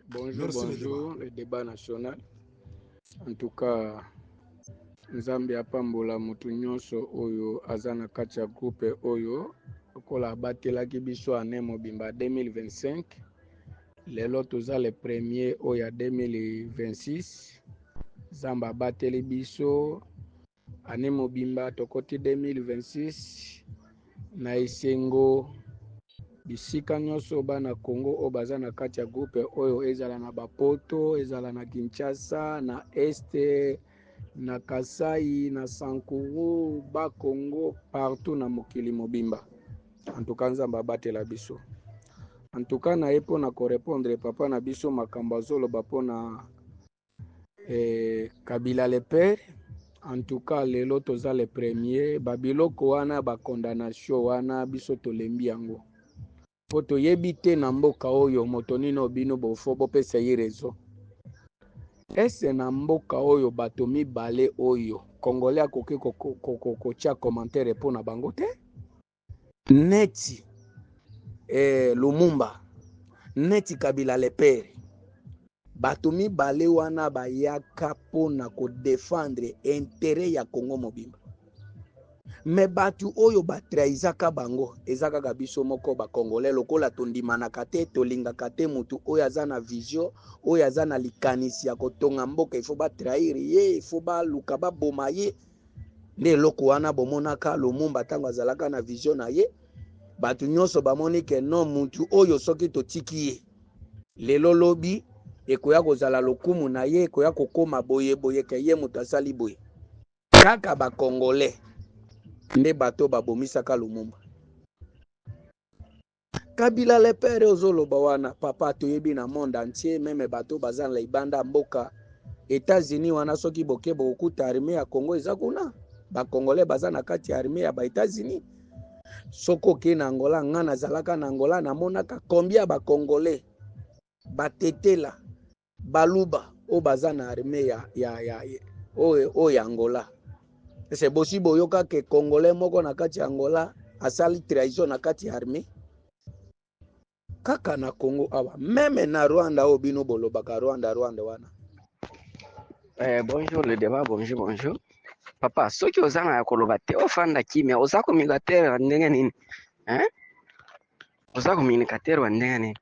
S8: Bonjour, merci bonjour, le débat national. En tout cas, Nzambe apambola mutu nyonso oyo azana kati ya groupe oyo kola batelaki biso ane mobimba 2025. Lelo toza le premier oyo 2026. Zamba bateli biso ane mobimba tokoti 2026 na esengo bisika nyonso bana Congo oyo baza na kati ya groupe oyo ezala na Bapoto, ezala na Kinshasa, na Este, na Kasai, na Sankuru, Bakongo, partout na mokili mobimba. En tout cas Nzamba batela biso. En tout cas na epo na korepondre papa na biso makambo azoloba pona Kabila le père. En tout cas lelo toza le premier babiloko wana ba condamnation wana biso tolembi yango. Po toyebi te na mboka oyo moto nino bino bofo bopesa ye rezo. Ese na mboka oyo bato mibale oyo Congolais akoki kotia commentaire po na bango te? Neti Lumumba, neti Kabila le père. Bato mibale wana bayaka po na ko défendre intérêt ya Congo mobimba. Me batu oyo batraizaka bango ezaka kaka biso moko ba Congolais lokola tondimanaka te tolingaka te mutu oyo aza na vision oyo aza na likanisi ya kotonga mboka ifo batrahir ye ifo baluka baboma ye nde eloko wana bomonaka Lumumba ntango azalaka na vision na ye batu nyonso bamoni ke non mutu oyo soki totiki ye lelo lobi ekoya kozala lokumu na ye ekoya kokoma boye boye ke ye mutu asali boye kaka ba Congolais nde bato babomisaka Lumumba. Kabila le père ozoloba wana papa toyebi na monde entier meme bato bazana la ibanda mboka États-Unis wana soki boke bokuta armée ya Congo eza kuna ba Congolais bazana kati ya armée ya ba États-Unis. Soko ke na Angola ngana zalaka na Angola na monaka combien ba Congolais batetela baluba o bazana armée ya Angola. C'est possible boyoka ke Congolais moko na kati ya Angola asali trahison na kati ya armée. kaka na Congo awa meme na Rwanda o bino bolobaka Rwanda wana.
S4: Bonjour le débat, bonjour. Papa, soki ozana ya koloba te ofanda kimia oza communicateur wa ndenge nini? Oza communicateur wa ndenge nini?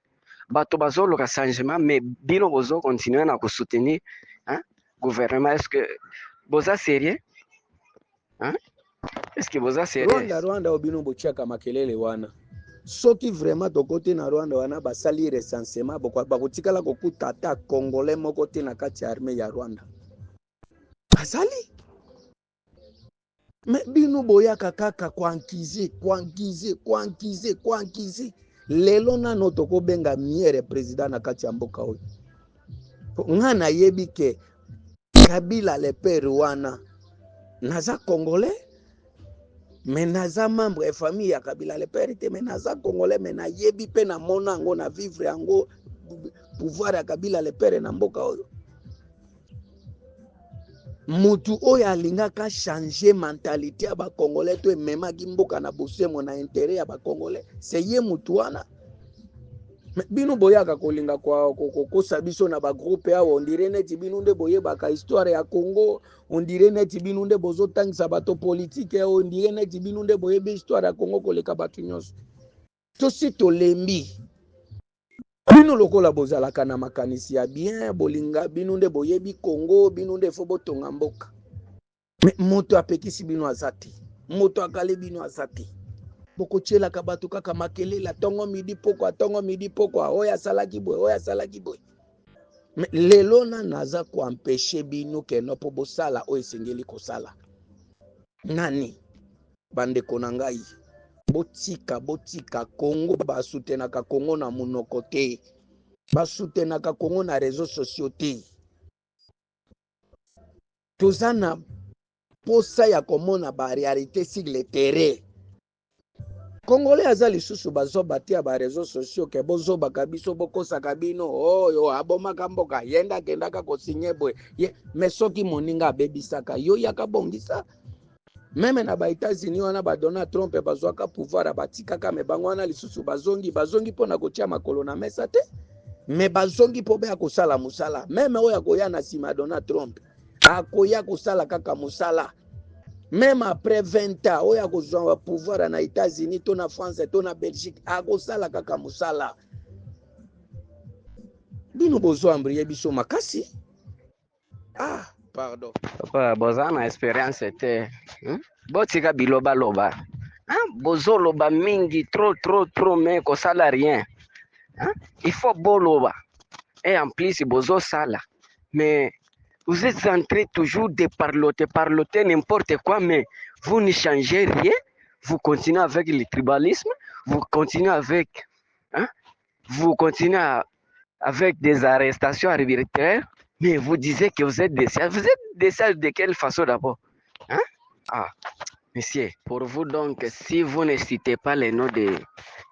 S4: Bato bazoloka changement mais bino bozo continuer na soutenir gouvernement. Est-ce que boza sérieux? Est-ce que boza sérieux?
S8: Rwanda o bino bochaka makelele wana. Soki vraiment tokote na Rwanda wana basali recensement bakotikala kokuta ata congolais moko te na kati ya armée ya Rwanda. Basali me bino boyaka kaka kwankize lelo nano tokobenga miere président na kati ya mboka oyo. Nga nayebi ke Kabila le père wana naza congolais mais naza membre ya famille ya Kabila le père te mais naza congolais mais nayebi pe na mona yango na vivre yango pouvoir ya Kabila le père na mboka oyo. Mutu oyo alingaka changer mentalité ya ba congolais to ememaki mboka na bosemo na intérêt ya ba congolais c'est ye mutu wana. Bino boyaka kolinga kwa kokosa biso na ba groupe awo on dirait neti bino nde boyebaka histoire ya Congo, on dirait neti bino nde bozotangisa bato politique on dirait neti bino nde boyebi histoire ya Congo koleka bato nyonso. Tosi tolembi bino lokola bozalaka na makanisi ya bien bolinga bino nde boyebi Congo, bino nde fo botonga mboka. Mais moto apekisi bino azati, moto akale bino azati. Boko chela kabatu kaka makelela tongo midi poko oya salaki boy. Mais lelo na naza ko empêcher bino ke no po bosala o esengeli ko sala. Nani bande konangai botika Congo basutenaka Congo na munoko te. Basutenaka Congo na réseaux sociaux te. Tozana posa ya komona ba réalité sur le terrain. Congolais aza lisusu bazoba te ba réseaux sociaux ke bozoba kabiso bokosaka bino oyo abomaka mboka yenda kendaka kosinye boy mais soki moninga abebisaka yo yaka bongisa même na ba États-Unis wana ba Donald Trump bazwaka pouvoir batikaka me bango wana lisusu bazongi pona kotia makolo na mesa te mais bazongi po be akosala musala même oyo akoya na sima Donald Trump akoya kosala kaka musala. Même après 20 ans, oya kozwa pouvoir na États-Unis, to na France, to na Belgique, akosala kaka musala. Bino bozo ambriye biso makasi. Pardon.
S4: Papa, bozana expérience te. Botika biloba loba. Bozo loba mingi trop mais kosala rien. Il faut boloba. Et en plus bozo sala. Mais vous êtes en train toujours de parloter n'importe quoi, mais vous ne changez rien. Vous continuez avec le tribalisme, vous continuez avec des arrestations arbitraires, mais vous disiez que vous êtes des sages. Vous êtes des sages de quelle façon d'abord? Monsieur, pour vous donc, si vous ne citez pas les noms de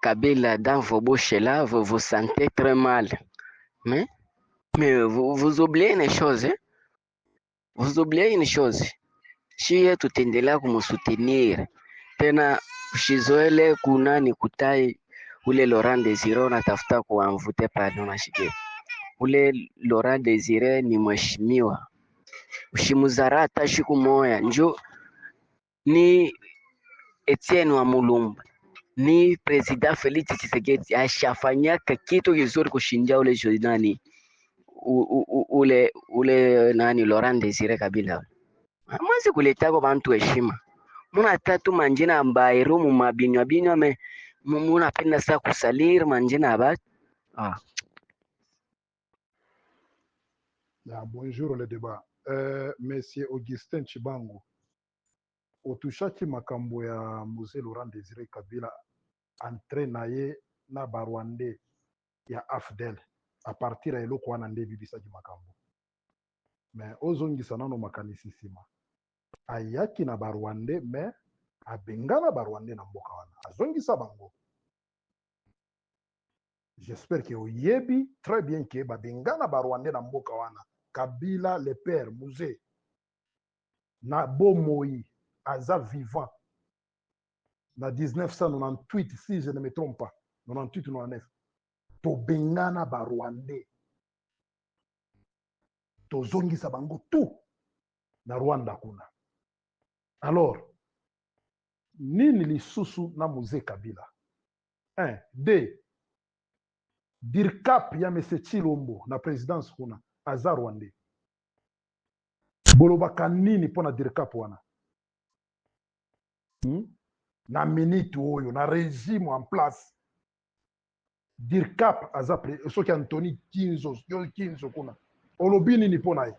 S4: Kabila dans vos bouches là, vous vous sentez très mal. Mais vous oubliez une chose, Vous oubliez une chose, shie tutaendelea kumsoutenir tena, ushizoele kuna ni kutai ule Laurent Desire unatafuta kuamvute pale, unashike ule Laurent Desire ni mheshimiwa, ushimuzara hata siku moya. Njo ni Etienne wa Mulumba ni President Felix Tshisekedi ashafanyaka kitu kizuri kushinja ule nani ule nani Laurent Desire Kabila. Mwanzi kuletako bantu heshima. Muna tatu manjina mbairu mumabinywa me muna penda sa kusalir manjina abat.
S3: Bonjour le débat. Monsieur Augustin Chibangu, otushaki makambo ya Mzee Laurent Desire Kabila entre naye na Barwande ya AFDEL a partir ya eloko wana nde bibisaki makambo. Mais ozongisa nano makanisi sima. Ayaki na Barwande mais abengana Barwande na mboka wana. Azongisa bango. J'espère que oyebi très bien que babengana Barwande na mboka wana. Kabila le père Mzee na bomoi aza vivant na 1998 si je ne me trompe pas 98 99 tobengana ba Rwandais tozongisa bango tout na Rwanda kuna. Alors nini lisusu na Mzee Kabila? 1 2 DIRCAP ya M. Tshilombo na présidence kuna aza Rwandais. Bolobaka nini pona DIRCAP wana? Na minute oyo na régime en place DIRCAP aza soki Anthony Kinzo kuna olobi nini pona ye?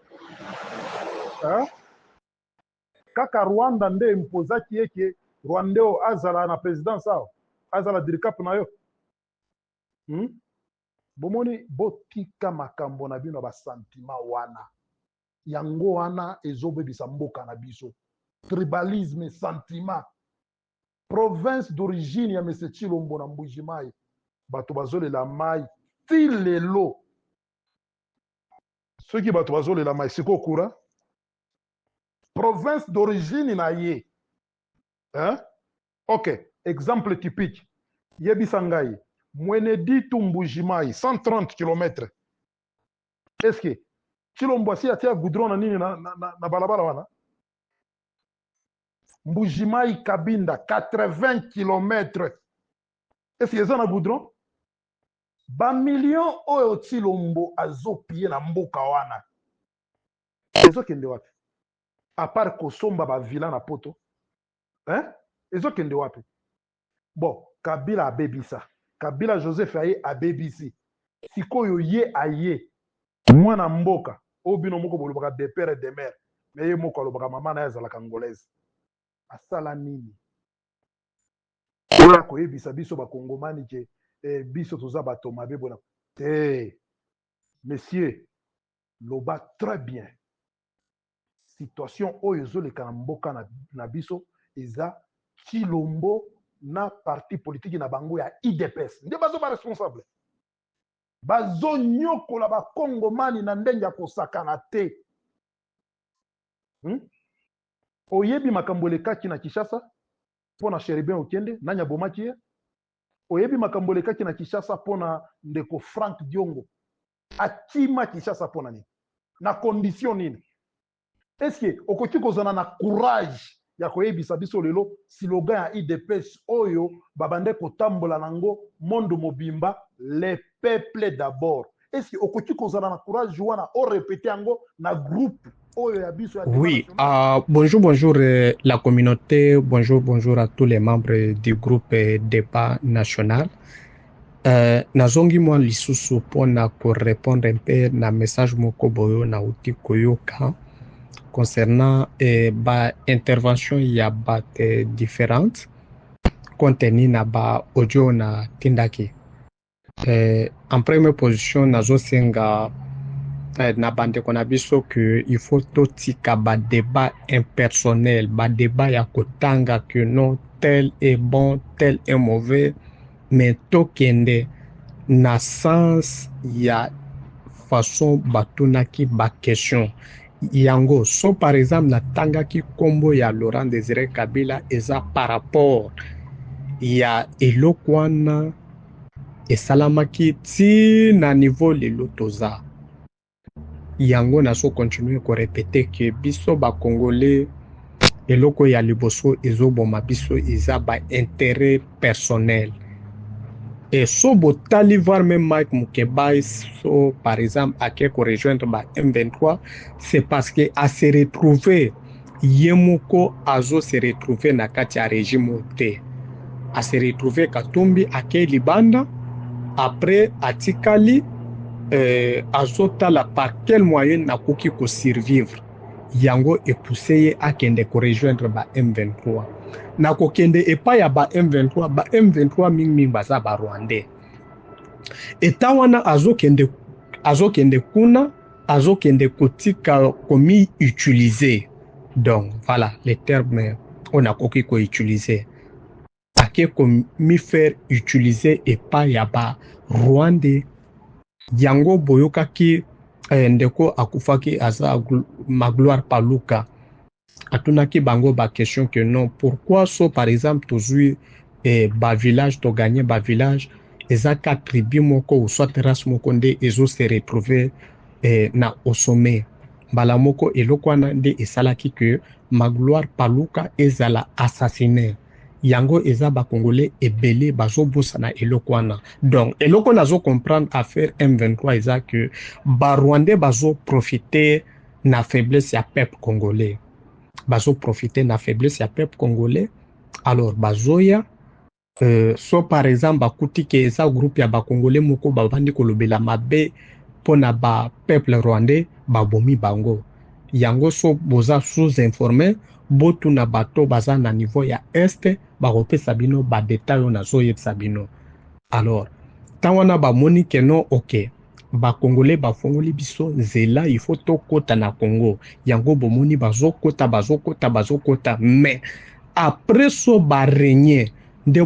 S3: Kaka Rwanda nde impozaki yeke Rwandeo azala na présidence ao azala DIRCAP na yo. Bomoni botika makambo na bino ba sentiment wana. Yango wana ezobebisa mboka na biso. Tribalisme, sentiment. Province d'origine ya M. Tshilombo na Mbujimai. Bato bazolela mai ti lelo. Ceux qui bato bazolela mai siko kura. Province d'origine na ye. Ok, exemple typique. Yebisangai. Mwenedi Mbujimai, 130 km. Est-ce que Tshilombo asi atia goudron na nini na balabala wana? Mbujimai Kabinda, 80 km. Est-ce que yeza na goudron? Ba million oyo Tshilombo azopie na mboka wana. Ezo kende wapi? À part kosomba ba villa na poto. Ezo kende wapi? Bon, Kabila abebisa. Kabila Joseph aye abebisi. Sikoyo ye aye. Mwana mboka. Obino moko bolobaka de père et de mère. Mais ye moko alobaka mama na yazala congolaise. Asala nini? Ola koyebisa biso ba kongomani ke biso toza bato mabe bona. Messieurs, loba très bien. Situation oyo ezoleka na mboka na biso eza Tshilombo na parti politique na bango ya IDPS. Nde bazo ba responsable. Bazo nyokola ba kongomani na ndenge ya kosakana te. Oyebi makambo lekaki na Kinshasa pona Cherubin Okende na Nyabomaki. Oyebi makambo lekaki na Kinshasa pona ndeko Frank Diongo. Akima Kinshasa pona nini? Na condition nini? Est-ce que okoki kozana na courage ya koyebisa biso lelo slogan ya IDPS oyo babande kotambola nango monde mobimba les peuples d'abord? Est-ce que okoki kozana na courage wana o répéter yango na groupe oyo ya biso ya
S7: Oui, bonjour la communauté, bonjour à tous les membres du groupe débat national. Nazongi mwa lisusu pona ko répondre un peu na message moko boyo na uti koyoka concernant ba intervention ya bat différentes contenu na ba audio na tindaki. En première position nazo senga na bande kona biso que il faut totika ba débat impersonnel, ba débat ya kotanga que non tel est bon, tel est mauvais, mais tokende na sens ya façon batunaki ba question yango. So par exemple na tangaki kombo ya Laurent Désiré Kabila eza par rapport ya elokwana esalamaki ti na niveau lelo toza yango na so continuer ko répéter que biso ba congolais eloko ya liboso ezoboma biso eza ba intérêt personnel. Et so botali voir même Mike Mukeba so par exemple à quelque rejoindre ba M23, c'est parce que à se retrouver yemoko azo se retrouver na kati ya régime te, à se retrouver Katumbi ake libanda après atikali azota la par quel moyen na koki ko survivre yango epoussé akende ko rejoindre ba M23 na kokende epa ya ba M23 mingi baza ba Rwandais etawana azokende kuna azokende kotika komi utiliser. Donc voilà les termes on a koki ko utiliser ake komi faire utiliser epa ya ba Rwandais yango boyokaki ndeko akufaki aza Magloire Paluka atunaki bango ba question que non pourquoi so par exemple tozui ba village to gagner ba village ezaka tribu moko ou soit race moko nde ezo se retrouver na au sommet mbala moko eloko wana nde esalaki que Magloire Paluka ezala assassiné yango eza bakongolais ebele bazobosana eloko wana donc eloko nazo comprendre affaire M23 eza que barwandais bazo profiter na faiblesse ya peuple congolais bazo profiter na faiblesse ya peuple congolais alors bazoya so par exemple bakuti ke eza groupe ya bakongolais moko bavandi kolobela mabe mpona bapeuple rwandais babomi bango yango so boza sous-informé botuna bato baza na niveau ya este bakopesa bino badetail oyo nazoyebisa bino alors ntango wana bamoni ke non ok bakongolais bafongoli biso nzela ifo tokɔta na congo yango bomoni bazokɔta mais après so baregne nde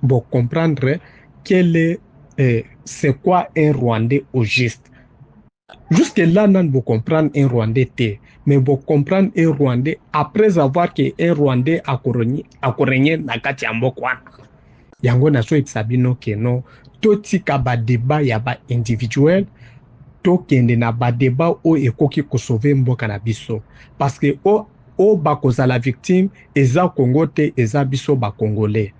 S7: bocomprendre quel est c'est quoi un rwandais au juste jusque là nan bocomprendre un rwandais te mais bocomprendre un rwandais après avoir que un rwandais akoregne na kati ya mboka wana yango nazoyebisa bino ke non totika badeba ya baindividuel tokende na badeba oyo ekoki kosauve mboka na biso parce que o bakozala victime eza Congo te eza biso bakongolais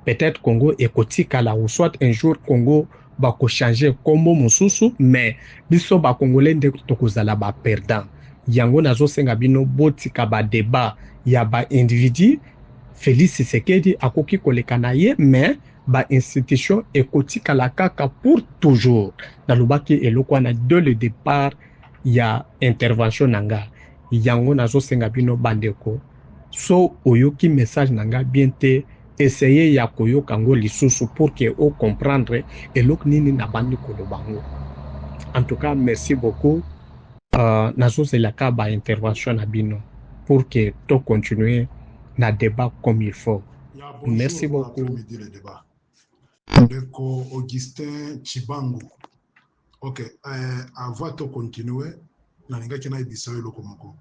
S7: peut-être Congo ekotikala ou soit un jour Congo bakochange kombo mosusu mais biso bakongolais nde tokozala baperdant yango nazosenga bino botika badeba ya baindividu Félix Tshisekedi akoki koleka na ye mais bainstitution ekotikala kaka pour toujours nalobaki eloko wana dès le départ ya intervention nanga yango nazosenga bino bandeko so oyoki message nanga bien te essayer ya koyoka ngo lisusu pour que o comprendre eloko nini na bandi kolobango en tout cas merci beaucoup nazozelaka ba intervention na bino pour que to continuer na débat comme il faut merci beaucoup
S3: ndeko Augustin Chibangu. Ok, avant de continuer, nalingaki na ebisa eloko moko.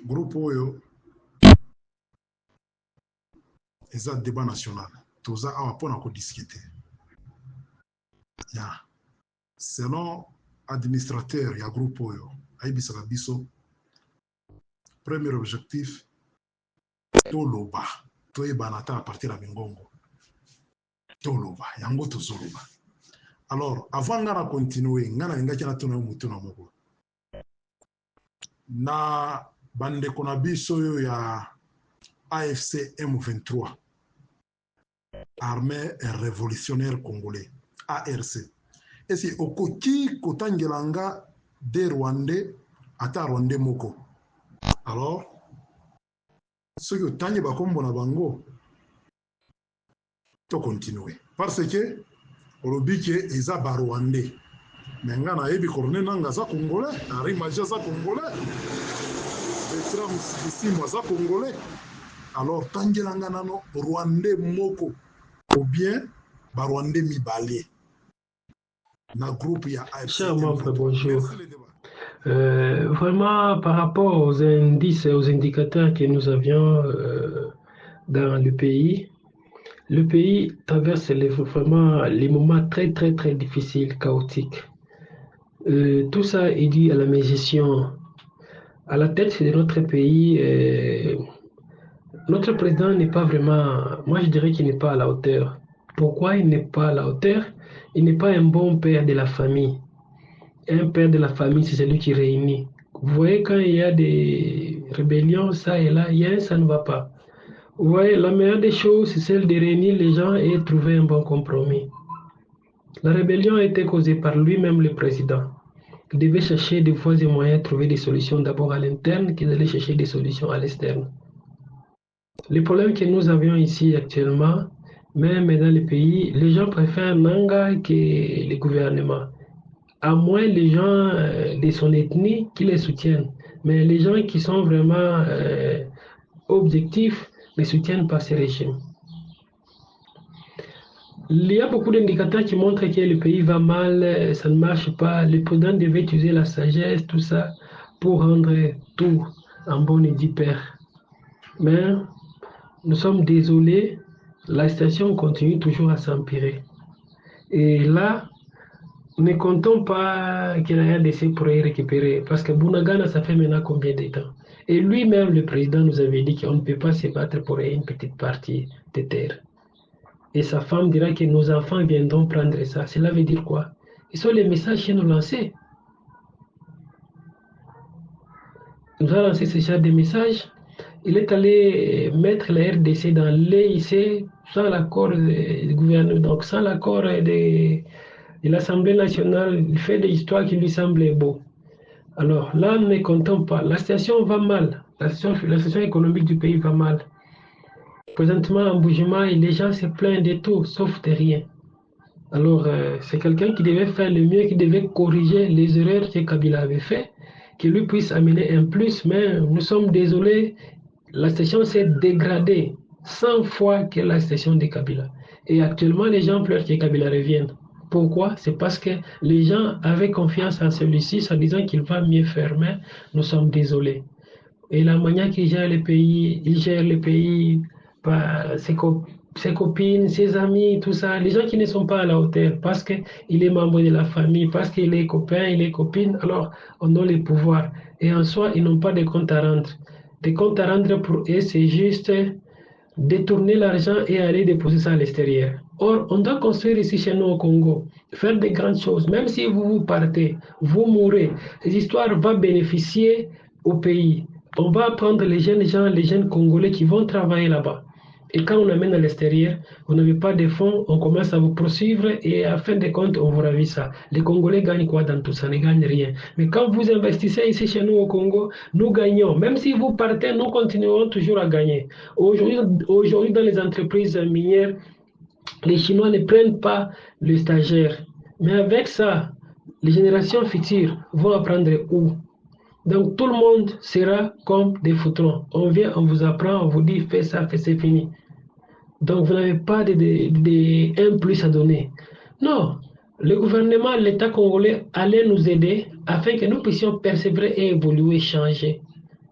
S3: Groupe oyo eza débat national. Toza awa pona ko discuter. Ya. Selon administrateur ya groupe oyo, ayebisa biso premier objectif toloba. Toyebana ta à partir ya Bingongo. Toloba, yango tozoloba. Alors, avant de continuer, ngana ngaki na tuna mutu na moko. Na bande kona biso yo ya AFC M23. Armée révolutionnaire congolais, ARC. Et c'est okoki kotangelanga de Rwandais ata Rwandais moko. Alors, ce que tangi bakombo na bango to continuer. Parce que Olobike eza barwandais. Mais nga na yebi corne nanga za congolais, Henri Maja za congolais. Bertrand Bisimwa za congolais. Alors tangelanga nano rwandais moko ou bien barwandais mibale. Na groupe ya AFC.
S9: Cher membre, bonjour. Vraiment, par rapport aux indices et aux indicateurs que nous avions dans le pays traverse vraiment les moments très, très, très difficiles, chaotiques. Tout ça est dû à la mégestion. À la tête de notre pays, notre président n'est pas vraiment, moi je dirais qu'il n'est pas à la hauteur. Pourquoi il n'est pas à la hauteur? Il n'est pas un bon père de la famille. Un père de la famille, c'est celui qui réunit. Vous voyez, quand il y a des rébellions, ça et là, ça ne va pas. Vous voyez, la meilleure des choses, c'est celle de réunir les gens et trouver un bon compromis. La rébellion a été causée par lui-même, le président. Il devait chercher des voies et moyens, trouver des solutions d'abord à l'interne, qu'il allait chercher des solutions à l'externe. Le problème que nous avions ici actuellement, même dans le pays, les gens préfèrent Nanga que le gouvernement. À moins les gens de son ethnie qui les soutiennent. Mais les gens qui sont vraiment objectifs ne soutiennent pas ces régimes. Il y a beaucoup d'indicateurs qui montrent que le pays va mal, ça ne marche pas. Le président devait utiliser la sagesse, tout ça, pour rendre tout en bonne et due paix. Mais nous sommes désolés, la situation continue toujours à s'empirer. Et là, ne comptons pas que la RDC pourrait récupérer, parce que Bounagana, ça fait maintenant combien de temps? Et lui-même, le président, nous avait dit qu'on ne peut pas se battre pour une petite partie de terre. Et sa femme dira que nos enfants viendront prendre ça. Cela veut dire quoi? Ils sont les messages qui nous lancés. Il nous a lancé ce genre de messages. Il est allé mettre la RDC dans l'EIC sans l'accord du gouvernement, donc sans l'accord de l'Assemblée nationale. Il fait des histoires qui lui semblent beaux. Alors là, ne comptons pas. La situation va mal. La situation économique du pays va mal. Présentement, en bougement, les gens se plaignent de tout, sauf de rien. Alors, c'est quelqu'un qui devait faire le mieux, qui devait corriger les erreurs que Kabila avait fait, qui lui puisse amener un plus, mais nous sommes désolés, la situation s'est dégradée 100 fois que la situation de Kabila. Et actuellement, les gens pleurent que Kabila revienne. Pourquoi? C'est parce que les gens avaient confiance en celui-ci, en disant qu'il va mieux faire, mais nous sommes désolés. Et la manière qu'il gère le pays par ses copines, ses amis, tout ça, les gens qui ne sont pas à la hauteur, parce qu'il est membre de la famille, parce qu'il est copain, il est copine, alors on a les pouvoirs. Et en soi, ils n'ont pas de compte à rendre. Des comptes à rendre pour eux, c'est juste détourner l'argent et aller déposer ça à l'extérieur. Or, on doit construire ici chez nous au Congo, faire de grandes choses. Même si vous partez, vous mourrez, cette histoire va bénéficier au pays. On va prendre les jeunes gens, les jeunes Congolais qui vont travailler là-bas. Et quand on amène à l'extérieur, vous n'avez pas de fonds, on commence à vous poursuivre et à fin de compte, on vous ravit ça. Les Congolais gagnent quoi dans tout ça? Ne gagnent rien. Mais quand vous investissez ici chez nous au Congo, nous gagnons. Même si vous partez, nous continuerons toujours à gagner. Aujourd'hui, dans les entreprises minières, les Chinois ne prennent pas les stagiaires. Mais avec ça, les générations futures vont apprendre où? Donc tout le monde sera comme des foutrons. On vient, on vous apprend, on vous dit fais ça, fais c'est fini. Donc vous n'avez pas un plus à donner. Non, le gouvernement, l'État congolais allait nous aider afin que nous puissions persévérer et évoluer, changer.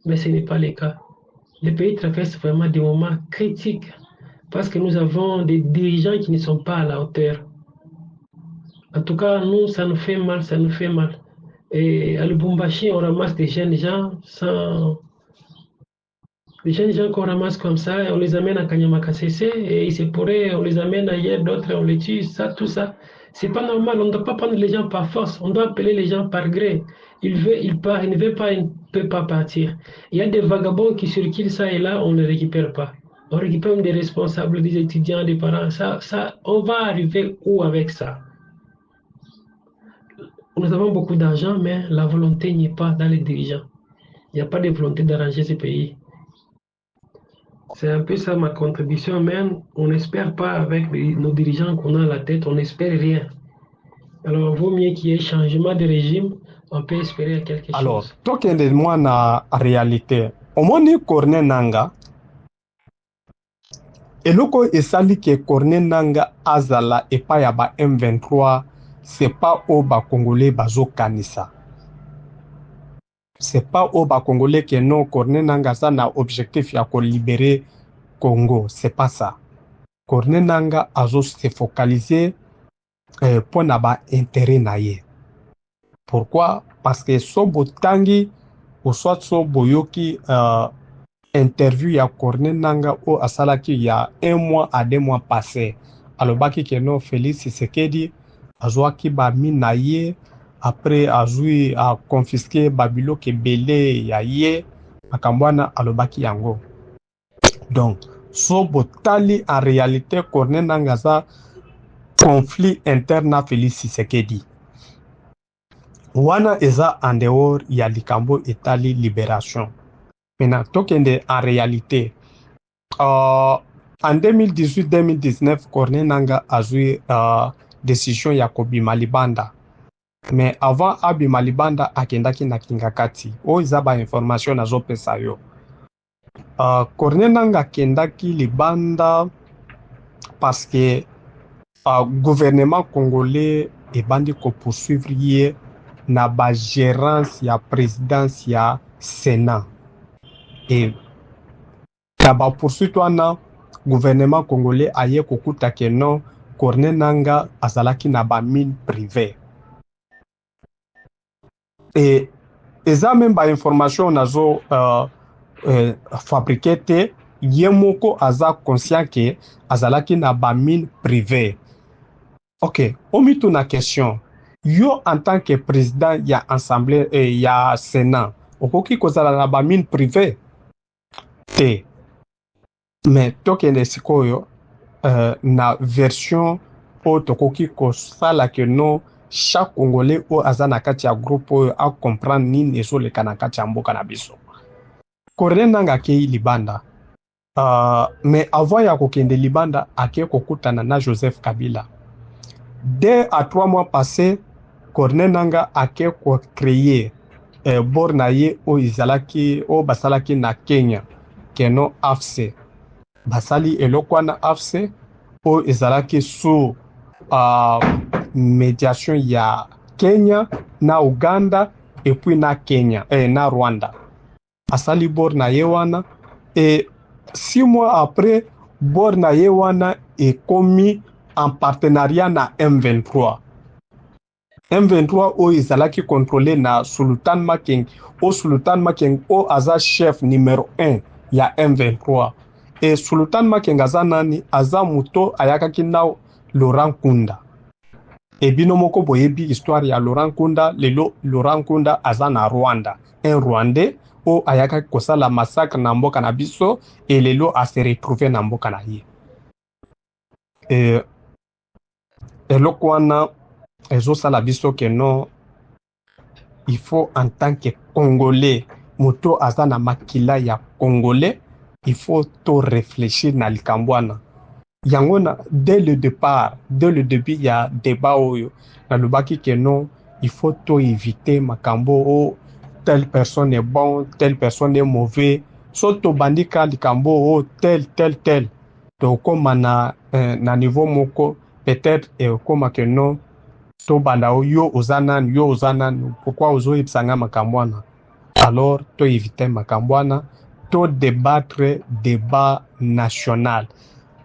S9: Mais ce n'est pas le cas. Le pays traverse vraiment des moments critiques parce que nous avons des dirigeants qui ne sont pas à la hauteur. En tout cas, nous, ça nous fait mal, ça nous fait mal. Et à Lubumbashi, on ramasse des jeunes gens des jeunes gens qu'on ramasse comme ça, et on les amène à Kanyamakassese, et il se pourrait, on les amène ailleurs, d'autres, on les tue, ça, tout ça. C'est pas normal, on ne doit pas prendre les gens par force, on doit appeler les gens par gré. Il veut, il part, il ne veut pas, il ne peut pas partir. Il y a des vagabonds qui circulent ça et là, on ne les récupère pas. On récupère même des responsables, des étudiants, des parents, ça, on va arriver où avec ça? Nous avons beaucoup d'argent, mais la volonté n'y est pas dans les dirigeants. Il n'y a pas de volonté d'arranger ce pays. C'est un peu ça ma contribution, mais on n'espère pas avec nos dirigeants qu'on a à la tête, on n'espère rien. Alors, il vaut mieux qu'il y ait changement de régime, on peut espérer quelque chose.
S7: Alors, tokende moi na réalité. Omoni Corne Nanga, eloko esali ke Corne Nanga azala epa ya ba M23, c'est pas au ba Congolais bazo kanisa. C'est pas au ba Congolais que non Corne Nanga ça na objectif ya ko libérer Congo, c'est pas ça. Corne Nanga azo se focaliser pour na ba intérêt na ye. Pourquoi? Parce que sobo tangi ou soit sobo yoki interview ya Corne Nanga au asalaki il y a 1 mois à 2 mois passé. Alobaki que non Félix Tshisekedi azwaki ba mina ye après azui a confisqué babilo ke belé ya ye akambwana alobaki yango. Donc sobo tali en réalité Corne Nanga za conflit interne à Félix Tshisekedi. Wana eza en dehors ya likambo etali libération. Maintenant, tokende en réalité, en 2018-2019, Corne Nanga a joué décision ya kobima libanda. Mais avant abima libanda akendaki na Kingakati. O izaba information na zopesa yo. Corne Nanga kendaki libanda parce que gouvernement congolais ebandi ko poursuivre ye na ba gérance ya présidence ya Sénat. Et na ba poursuite wana gouvernement congolais aye kokuta ke non Corneille Nangaa azalaki na ba mine privé. Et eza même ba information nazo fabriqué te ye moko aza conscient ke azalaki na ba mine privé. Ok, omitu na question. Yo en tant que président ya assemblée ya sénat, okoki kozala na ba mine privé te. Mais tokende sikoyo na version o tokoki kosala ke non chaque congolais o aza na kati ya groupe oyo a comprendre nini ezoleka na kati ya mboka na biso. Corneille Nangaa akei libanda. Mais avant ya kokende libanda ake kokutana na Joseph Kabila. 2 à 3 mois passés, Corneille Nangaa ake ko créer bor na ye o izalaki o basalaki na Kenya keno AFC. Basali eloko wana AFC o ezalaki sous médiation ya Kenya na Uganda et puis na Kenya na Rwanda. Asali bor na ye wana et 6 mois après bor na ye wana est commis en partenariat na M23. M23 o ezalaki contrôlé na Sultan Makeng o aza chef numéro 1 ya M23. Et Sultan Makeng aza nani aza muto ayakaki na Laurent Nkunda. Et bino moko boyebi histoire ya Laurent Nkunda, lelo Laurent Nkunda aza na Rwanda. Un Rwandais o ayakaki kosala massacre na mboka na biso et lelo a se retrouver na mboka na ye. Et eloko wana ezosala biso ke non, il faut en tant que Congolais, moto aza na makila ya Congolais, il faut to réfléchir na likambwana. Yangona dès le début il y a débat oyo na lubaki ke non, il faut to éviter makambo o telle personne est bon, telle personne est mauvais. Soto bandika likambo o tel. Donc comme na niveau moko peut-être comme que non to banda yo ozanan pourquoi ozo ipsanga makambwana. Alors to éviter makambwana, to débattre débat national.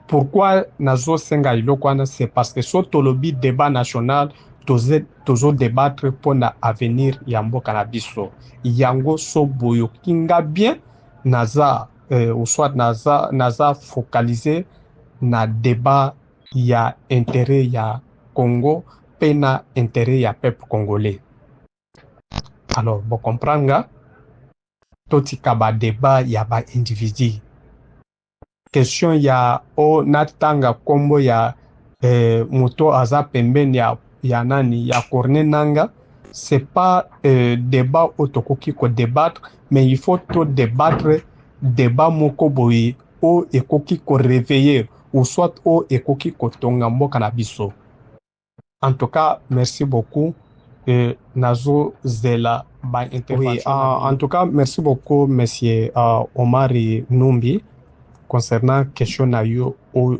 S7: Pourquoi nazo senga iloko wana, c'est parce que soto lobi débat national tozo débattre pour na avenir ya mboka na biso. Yango so boyo kinga bien naza ou soit naza focaliser na débat ya intérêt ya Congo pe na intérêt ya peuple congolais. Alors bon comprendre totika ba débat ya ba individu. Question ya o natanga kombo ya moto aza pembeni ya nani ya Corneille Nangaa, c'est pas débat otokoki ko débattre, mais il faut to débattre débat moko boye o ekoki ko réveiller ou soit o ekoki ko tonga mboka na biso. En tout cas, merci beaucoup. Nazo Zela by intervention. Oui, en tout cas, merci beaucoup, monsieur Omari Numbi, concernant question na yo ou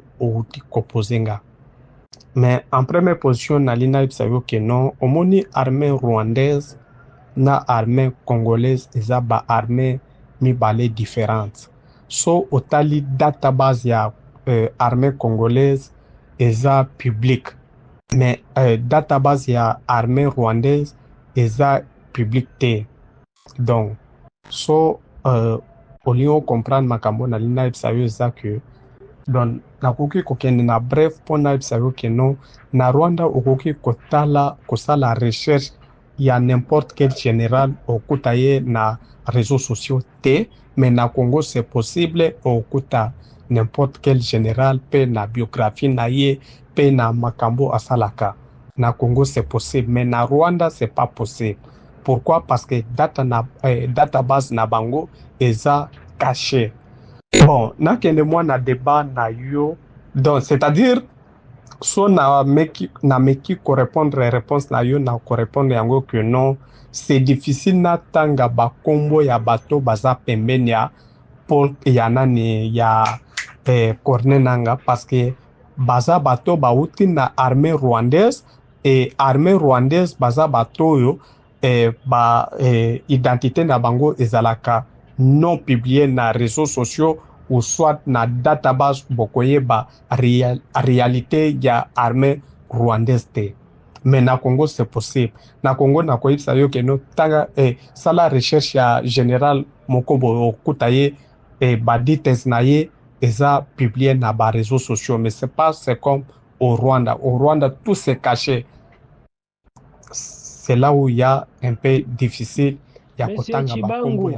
S7: kopozenga. Mais en première position, nalina ibsayo que non, omoni armée rwandaise na armée congolaise eza ba armée mibale différentes. So otali database ya armée congolaise eza public. Mais database ya armée rwandaise eza public te. Donc so olio comprendre makambo na lina ibsayo eza que donc nakoki kokende na bref pona ibsayo que non na Rwanda okoki kosala recherche ya n'importe quel général okuta ye na réseaux sociaux te, mais na Congo c'est possible okuta n'importe quel général pe na biographie na ye pe na makambo asalaka. Na Congo c'est possible, mais na Rwanda c'est pas possible. Pourquoi? Parce que database na bango eza caché. Bon, nakende moi na débat na yo, donc c'est-à-dire so na meki ko répondre réponse na yo na ko répondre yango que non, c'est difficile na tanga ba kombo ya bato baza pembeni ya Paul ya nani ya Corneille Nangaa, parce que baza bato bauti na armée rwandaise et armée rwandaise baza bato yo identité na bango ezalaka non publié na réseaux sociaux ou soit na database bokoyeba réalité ya armée rwandaise te. Mais na Congo c'est possible. Na Congo na koyebisa yo ke no tanga sala recherche ya général Mokobo okuta ye badites na ye eza publié na ba réseaux sociaux, mais c'est comme au Rwanda. Au Rwanda tout c'est caché. C'est là où il y a un peu difficile.
S9: Monsieur Chibangu,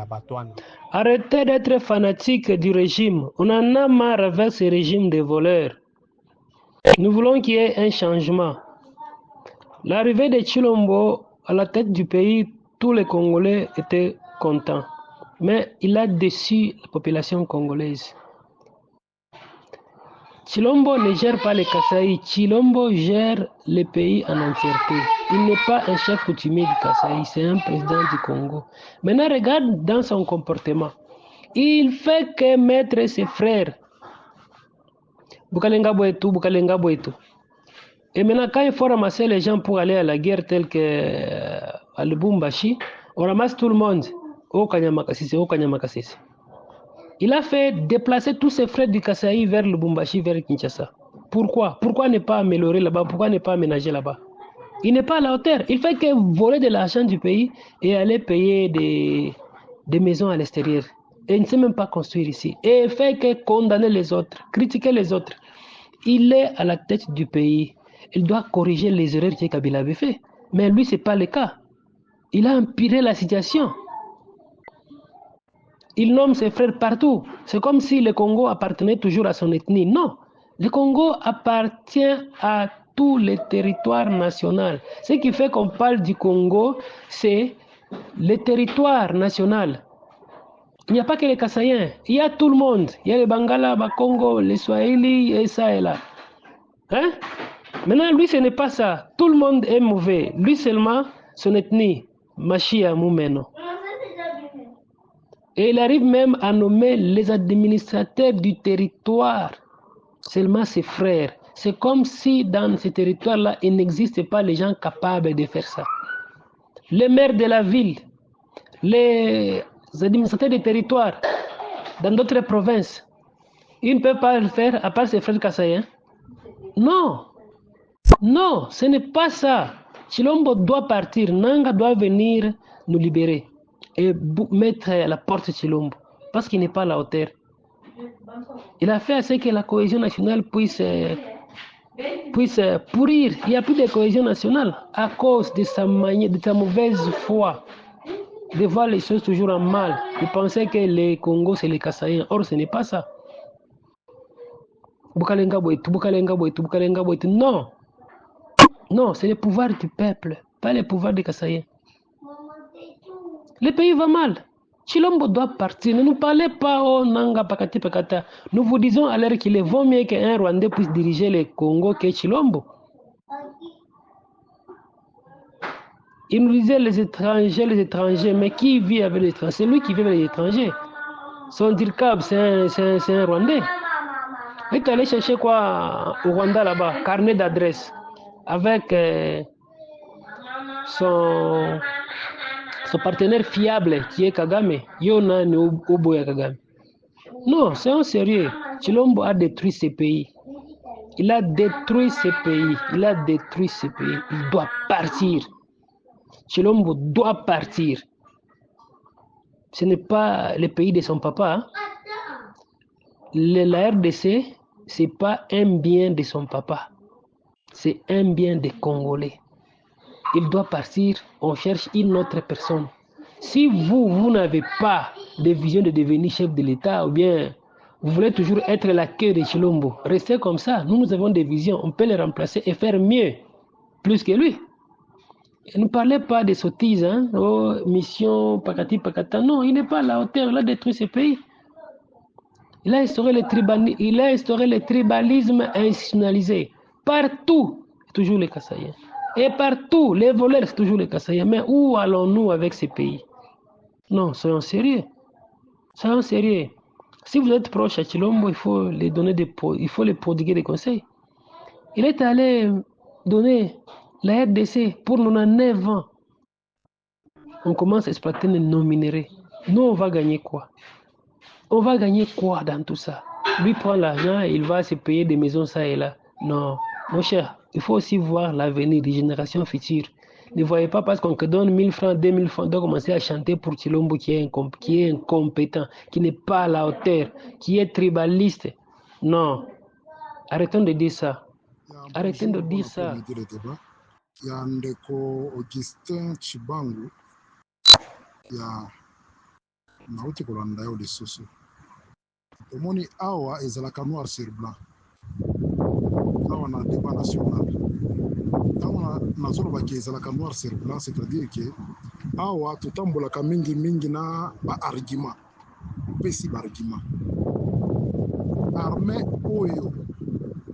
S9: arrêtez d'être fanatique du régime. On en a marre avec ce régime de voleurs. Nous voulons qu'il y ait un changement. L'arrivée de Chilombo à la tête du pays, tous les Congolais étaient contents. Mais il a déçu la population congolaise. Chilombo ne gère pas les Kasaï. Chilombo gère le pays en entièreté. Il n'est pas un chef coutumier du Kasaï, c'est un président du Congo. Maintenant, regarde dans son comportement. Il fait que mettre ses frères. Bukalenga Boetou, Bukalenga Boetou. Et maintenant, quand il faut ramasser les gens pour aller à la guerre telle qu'à Lubumbashi, on ramasse tout le monde au Kanyamakasisi, au Kanyamakasisi. Il a fait déplacer tous ses frères du Kasaï vers Lubumbashi, vers Kinshasa. Pourquoi? Pourquoi ne pas améliorer là-bas? Pourquoi ne pas aménager là-bas? Il n'est pas à la hauteur. Il fait que voler de l'argent du pays et aller payer des maisons à l'extérieur. Et il ne sait même pas construire ici. Et il fait que condamner les autres, critiquer les autres. Il est à la tête du pays. Il doit corriger les erreurs que Kabila avait fait. Mais lui, ce n'est pas le cas. Il a empiré la situation. Il nomme ses frères partout. C'est comme si le Congo appartenait toujours à son ethnie. Non. Le Congo appartient à tous les territoires nationaux. Ce qui fait qu'on parle du Congo, c'est le territoire national. Il n'y a pas que les Kassaïens. Il y a tout le monde. Il y a les Bangala, les Congo, les Swahili, et ça et là. Hein? Maintenant, lui, ce n'est pas ça. Tout le monde est mauvais. Lui seulement, son ethnie, Machia Moumeno. Et il arrive même à nommer les administrateurs du territoire, seulement ses frères. C'est comme si dans ce territoire-là, il n'existe pas les gens capables de faire ça. Les maires de la ville, les administrateurs du territoire, dans d'autres provinces, ils ne peuvent pas le faire à part ses frères kassaïens. Non, non, ce n'est pas ça. Chilombo doit partir, Nanga doit venir nous libérer et mettre à la porte Chilombo, parce qu'il n'est pas à la hauteur. Il a fait à ce que la cohésion nationale puisse pourrir. Il n'y a plus de cohésion nationale à cause de sa mauvaise foi, de voir les choses toujours en mal, de penser que les Congo c'est les Kassaïens. Or, ce n'est pas ça. Bukalenga Boetou, Bukalenga Boetou, Bukalenga Boetou. Non, non, c'est le pouvoir du peuple, pas le pouvoir des Kassaïens. Le pays va mal. Chilombo doit partir. Ne nous parlez pas au Nanga Pakati Pakata. Nous vous disons à l'heure qu'il vaut mieux qu'un Rwandais puisse diriger le Congo que Chilombo. Il nous disait les étrangers, mais qui vit avec les étrangers? C'est lui qui vit avec les étrangers. Son dirkab, c'est un Rwandais. Il est allé chercher quoi au Rwanda là-bas? Carnet d'adresse avec son partenaire fiable qui est Kagame. Yona Oboya Kagame. Non, c'est un sérieux. Chilombo a détruit ce pays. Il a détruit ce pays. Il a détruit ce pays. Il doit partir. Chilombo doit partir. Ce n'est pas le pays de son papa. Hein? La RDC, ce n'est pas un bien de son papa. C'est un bien des Congolais. Il doit partir, on cherche une autre personne. Si vous n'avez pas de vision de devenir chef de l'État, ou bien vous voulez toujours être la queue de Chilombo, restez comme ça. Nous avons des visions, on peut les remplacer et faire mieux, plus que lui. Et ne parlez pas de sottises, hein, oh, mission, pakati, pakata. Non, il n'est pas à la hauteur, il a détruit ce pays. Il a instauré le tribalisme institutionnalisé. Partout, toujours les Kassaïens. Et partout, les voleurs, c'est toujours les Kassaïens. Mais où allons-nous avec ces pays? Non, soyons sérieux. Soyons sérieux. Si vous êtes proche à Chilombo, il faut les prodiguer des conseils. Il est allé donner la RDC pour 99 ans. On commence à exploiter nos minéraux. Nous, on va gagner quoi? On va gagner quoi dans tout ça? Lui prend l'argent, il va se payer des maisons ça et là. Non, mon cher, il faut aussi voir l'avenir des générations futures. Ne voyez pas parce qu'on te donne 1000 francs, 2000 francs, de commencer à chanter pour Chilombo qui est incompétent, qui n'est pas à la hauteur, qui est tribaliste. Non, arrêtons de dire ça. Arrêtons de dire ça.
S3: Il y a Ndeko Augustin Chibangu, il y a Nauti Kolandayo de Soso. Omoni awa ezalaka noir sur blanc. Awa na débat national. Awa na zolo baki ezalaka noir sur blanc, c'est-à-dire que awa tutambolaka mingi na ba argument. Pesi ba argument. Armée oyo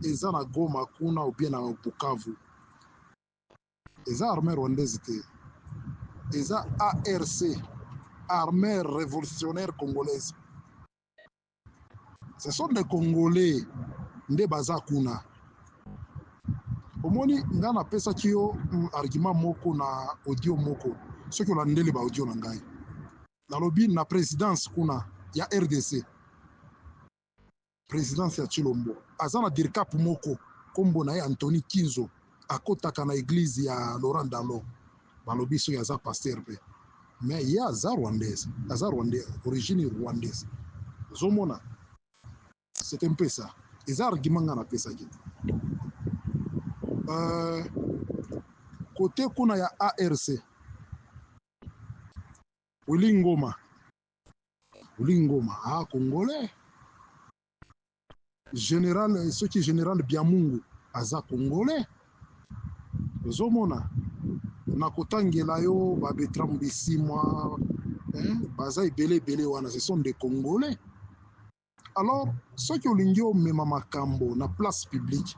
S3: eza na Goma kuna ou bien na Bukavu. Eza armée rwandaise te. Eza ARC, armée révolutionnaire congolaise. Ce sont des Congolais nde baza kuna. Omoni nga na pesa kiyo argument moko na audio moko. Soki olandeli ba audio na ngai. Nalobi na présidence kuna ya RDC. Présidence ya Chilombo. Aza na dirkap moko kombo na ye Anthony Kinzo akotaka na église ya Laurent Dallon. Balobi so ya za pasteur pe. Mais ya aza rwandaise, aza rwandais, origine rwandaise. Zomona. C'est un peu ça. Les arguments qu'on a fait ça. Côté qu'on a ARC, Ulingoma, Congolais. Général, ce qui est général Biamungu, Aza Congolais. Zomona. Nakotangela yo, Babetram Bissimwa, Baza Bele wana, ce sont des Congolais. Alors, ceux qui ont l'ingéo même makambo na place publique,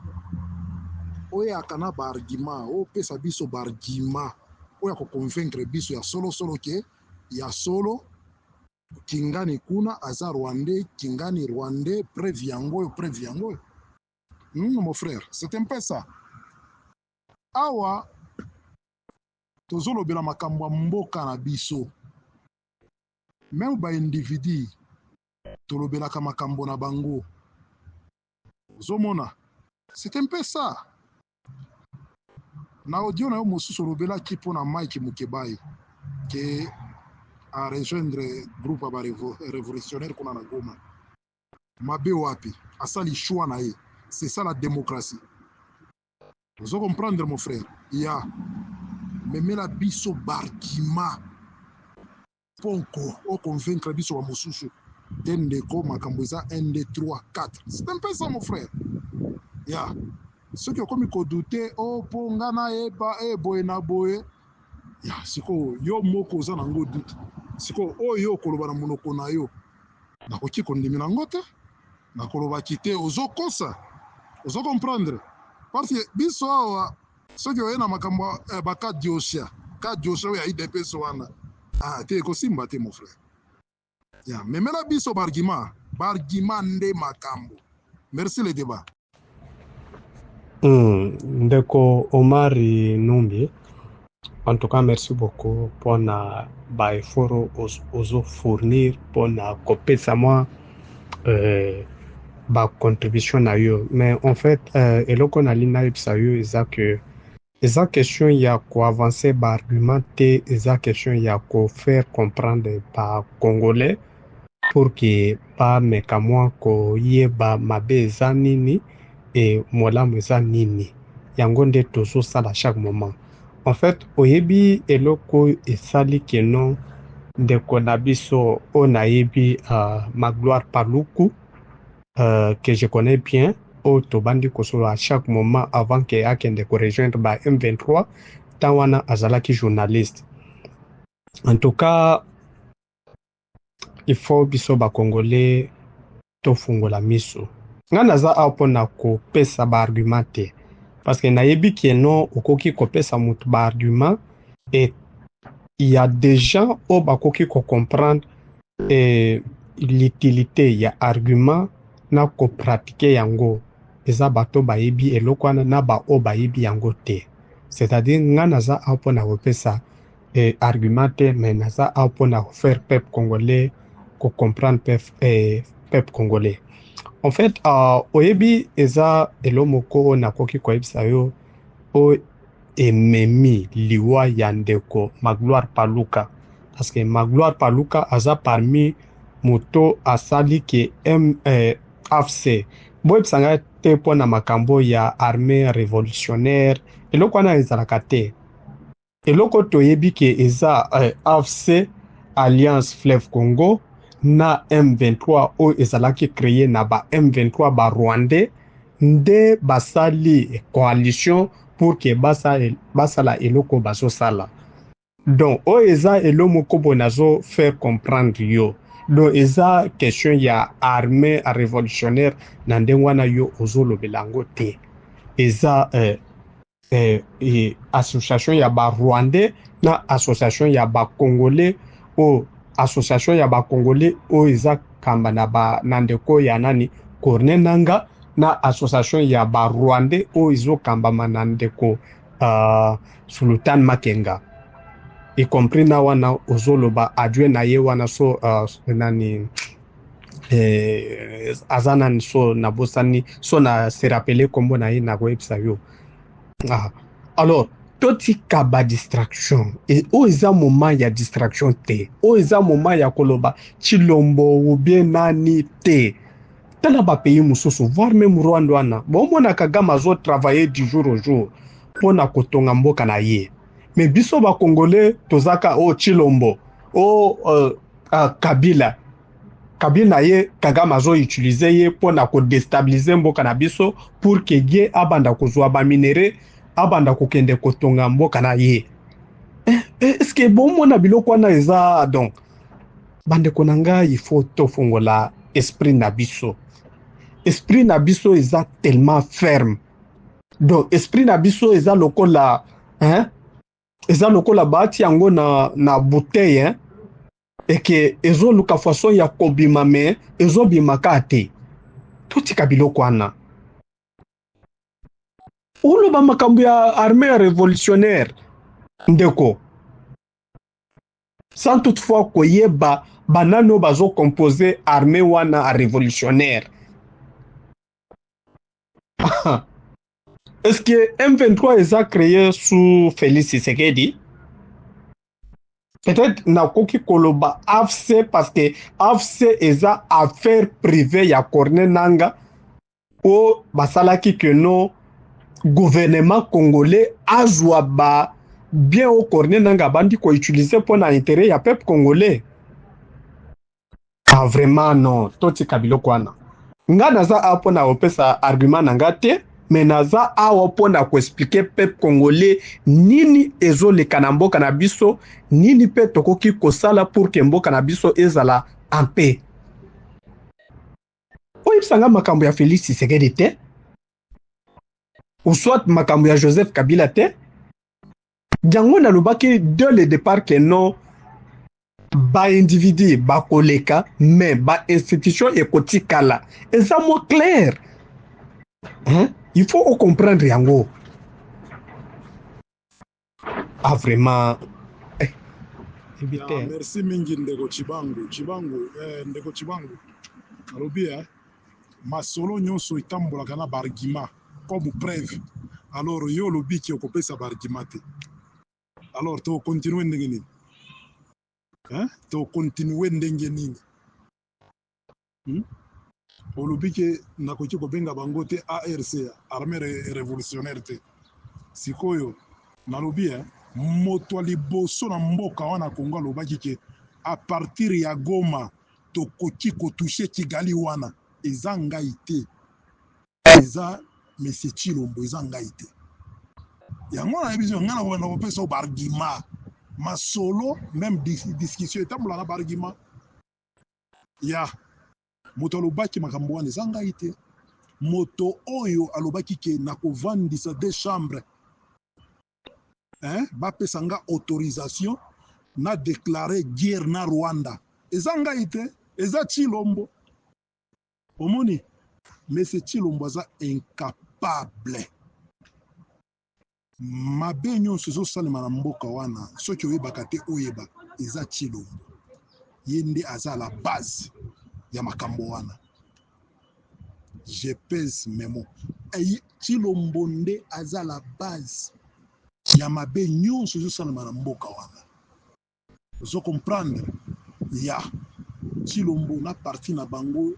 S3: oye akana ba argument, o pesa biso ba argument, oye ko convaincre biso ya solo ke ya solo kingani kuna aza rwandais, kingani rwandais, preuve yango. Mon frère, c'est un peu ça. Awa tozolo bela makambo mboka na biso. Même ba individu tolobelaka makambo na bango. Zomona. C'est un peu ça. Na audio na yo mosusu olobela ki pona Mike Mukebai ke a rejoindre groupe ba révolutionnaire kuna na Goma. Mabe wapi asali choix na ye. C'est ça la démocratie. Vous comprendre mon frère. Ya memela biso barkima ponko o convaincre biso wa mosusu. Dendeko Makamboza 1, 2, 3, 4. C'est un peu ça, mon frère. Yeah. Ceux qui ont commis qu'on doutait, oh, pongana eba, boye na boye. Yeah, siko, yo moko za nango doute. Siko, oh, yo koloba na monoko na yo. Nako ki kondimi nango te. Nako loba kite, ozo kosa. Ozo comprendre. Parce que, biso awa, ceux qui ont na makambo, baka diosia. Ka diosia, ya IDP soana. Ah, te kosimba te, mon frère. Yeah. Mais maintenant, biso bargima nde makambo. Merci le débat.
S7: Ndeko Omari Numbi, en tout cas, merci beaucoup pour na ba effort aux fournir pour na copier ça moi ba contribution na yo. Mais en fait, et là qu'on a l'ina ça yo, eza question ya ko avancer ba argumenter, eza question ya ko faire comprendre par Congolais pour que pas mekamwa ko yeba mabe eza nini et molamu eza nini yango nde tozosala chaque moment. En fait oyebi eloko esali ke non ndeko na biso o nayebi Magloire Paluku que je connais bien o tobandi kosolo à chaque moment avant que akende ko rejoindre ba M23 tawana azalaki journaliste. En tout cas il faut biso ba Congolais tofungola miso. Nga naza apona ko pesa ba argument te. Parce que nayebi ki non okoki ko pesa mutu ba argument et il y a des gens au bakoki ko comprendre l'utilité ya argument na ko pratiquer yango. Eza bato bayebi eloko na ba o bayebi yango te. C'est-à-dire nga naza apona ko pesa argument te mais naza apona faire peuple congolais comprendre peuple congolais. En fait, oyebi eza elomoko na koki koyebisa yo o ememi liwa ya ndeko Magloire Paluka. Parce que Magloire Paluka aza parmi moto asali ke AFC. Boyebisa nga te mpo na makambo ya armée révolutionnaire eloko wana ezalaka te. Eloko toyebi ke eza AFC Alliance Fleuve Congo na M23 oyo ezalaki créé na ba M23 ba Rwandais nde basali coalition pour que basala eloko bazosala. Donc oyo eza elomoko bo nazo faire comprendre yo. Donc eza question ya armée révolutionnaire na ndenge wana yo ozolobela yango te. Eza association ya ba Rwandais na association ya ba Congolais o association ya ba Congolais o eza kamba na ndeko ya nani Corneille Nangaa na association ya ba Rwandais o izo kamba na ndeko Sultan Makenga, y compris na wana ozoloba adjoint na ye wana so nani azana so na bosani so na se rappeler kombo na ye na koyebisa yo. Alors toti kaba distraction et o eza moment ya distraction te, o eza moment ya koloba Chilombo ou bien nani te. Tala ba pays mususu voire même Rwanda wana bomona Kagame azo travailler du jour au jour pona kotonga mboka na ye. Mais biso ba Congolais tozaka o Chilombo o Kabila na ye Kagame azo utiliser ye pona ko déstabiliser mboka na biso pour que ye abanda kozwa ba minéraux abanda kokende kotonga mboka na ye. Est-ce que bomona biloko wana eza donc bandeko na ngai il faut tofongola esprit na biso. Esprit na biso eza tellement ferme. Donc esprit na biso eza lokola eza lokola baati yango na bouteille et que ezo luka façon ya kobima me ezo bimaka te. Totika biloko wana. Uloba makambo ya armée révolutionnaire ndeko. Sans toutefois koyeba banano bazo composer armée wana révolutionnaire. Est-ce que M23 est créé sous Félix Tshisekedi? Peut-être na koki koloba AFC parce que AFC est affaire privée ya Corneille Nangaa o basalaki que no gouvernement congolais azwa ba bien au Corneille Nangaa bandi ko utiliser pour na intérêt ya peuple congolais. Ah vraiment non, toti kabilo kwana. Nga naza apo na opesa argument nanga te, mais naza apo na ko expliquer peuple congolais nini ezoleka na mboka na biso, nini pe tokoki kosala pour que mboka na biso ezala en paix. Oyebisanga makambo ya Félix Tshisekedi te, ou soit makambo ya Joseph Kabila te. Jango nalobaki dès le départ que non ba individu ba koleka mais ba institution ekotikala eza mo clair. Il faut comprendre yango. Ah vraiment
S3: merci mingi ndeko Chibangu ndeko Chibangu alobi masolo nyonso itambolaka na bargima comme preuve. Alors yo lobi ki okopesa bargima te. Alors to continuer ndenge nini? To continuer ndenge nini? Olobi ke nakoki kobenga bango te ARC, armée révolutionnaire te. Sikoyo nalobi moto liboso na mboka wana Kongo alobaki ke a partir ya Goma tokoki kotoucher Kigali wana eza ngai te. Eza Monsieur Chilombo eza ngai te. Yango na biso ngana wana kopesa bargima masolo même discussion etambola na bargima ya moto alobaki makambo wana eza ngai te. Moto oyo alobaki ke nakovandisa deux chambres bapesa nga autorisation na déclarer guerre na Rwanda eza ngai te, eza Chilombo. Omoni Monsieur Chilombo aza incapable. Mabe nyonso ezosalema na mboka wana soki oyebaka te oyeba eza Chilombo. yende aza la base ya makambo wana. Je pèse mes mots. Tshilombo nde aza la base ya mabe nyonso ezosalema na mboka wana. Ozo comprendre ya Tshilombo na parti na bango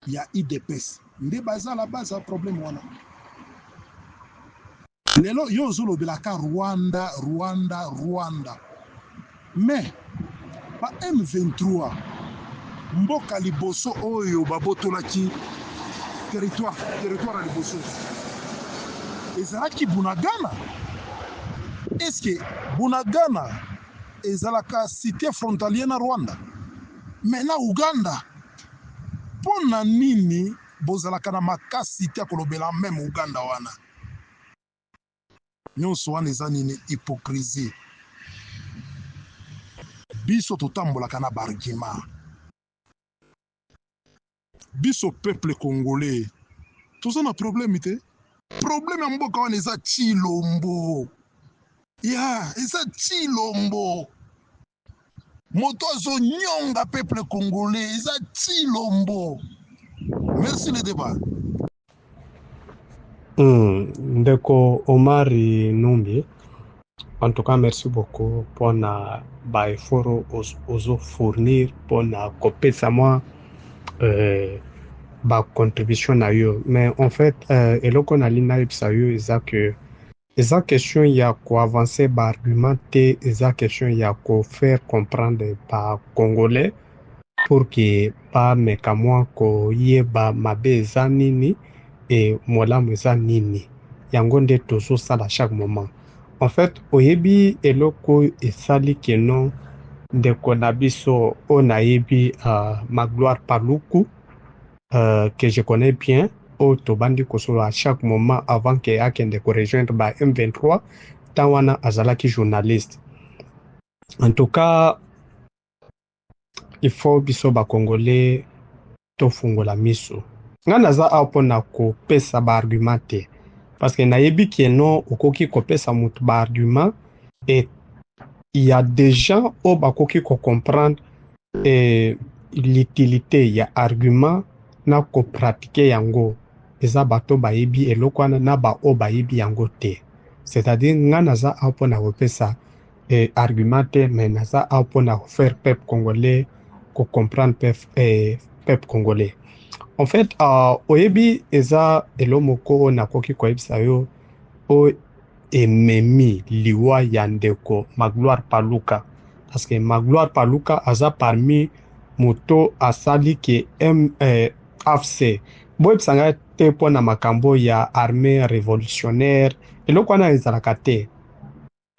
S3: ya IDPS nde baza la base ya problème wana. Lelo yo ozolobelaka Rwanda mais ba M23 mboka liboso oyo babotolaki territoire ya liboso ezalaki Bunagana. Est-ce que Bunagana ezalaka cité frontalier na Rwanda? Mais na Uganda pona nini bozalaka na makasi te kolobela même Uganda wana? Nyonso wana eza nini? Hypocrisie. Biso totambolaka na bargima. Biso peuple congolais toza na problème te. Problème ya mboka wana eza Tshilombo. Ya, eza Tshilombo. Moto azonyonga peuple congolais eza Tshilombo. Merci le débat.
S7: Ndeko Omari Numbi, en tout cas merci beaucoup pour na ba effort ozo fournir pour na kopesa moi ba contribution na yo. Mais en fait eloko na lina epsa yo eza question ya ko avancer ba argumenter, eza question ya ko faire comprendre ba congolais pour que ba meka moi ko yeba mabe eza nini et molamu eza nini yango nde tozosala chaque moment. En fait oyebi eloko esali keno ndeko na biso o nayebi Magloire Paluku que je connais bien o tobandi kosolo à chaque moment avant que akende ko rejoindre ba M23 tawana azalaki journaliste. En tout cas il faut biso ba congolais tofungola miso. Nga naza apona kopesa ba argument te parce que nayebi keno okoki kopesa mutu ba argument et il y a des gens au bakoki ko comprendre l'utilité ya argument na ko pratiquer yango eza bato bayebi eloko na ba o bayebi yango te. C'est-à-dire nga naza apona kopesa argument te mais naza apona faire peuple congolais ko comprendre peuple congolais. En fait, oyebi eza elomoko na koki koyebisa yo o ememi liwa ya ndeko Magloire Paluka. Parce que Magloire Paluka aza parmi moto asali ke AFC. Boyebisa nga te po na makambo ya armée révolutionnaire. Eloko wana ezalaka te.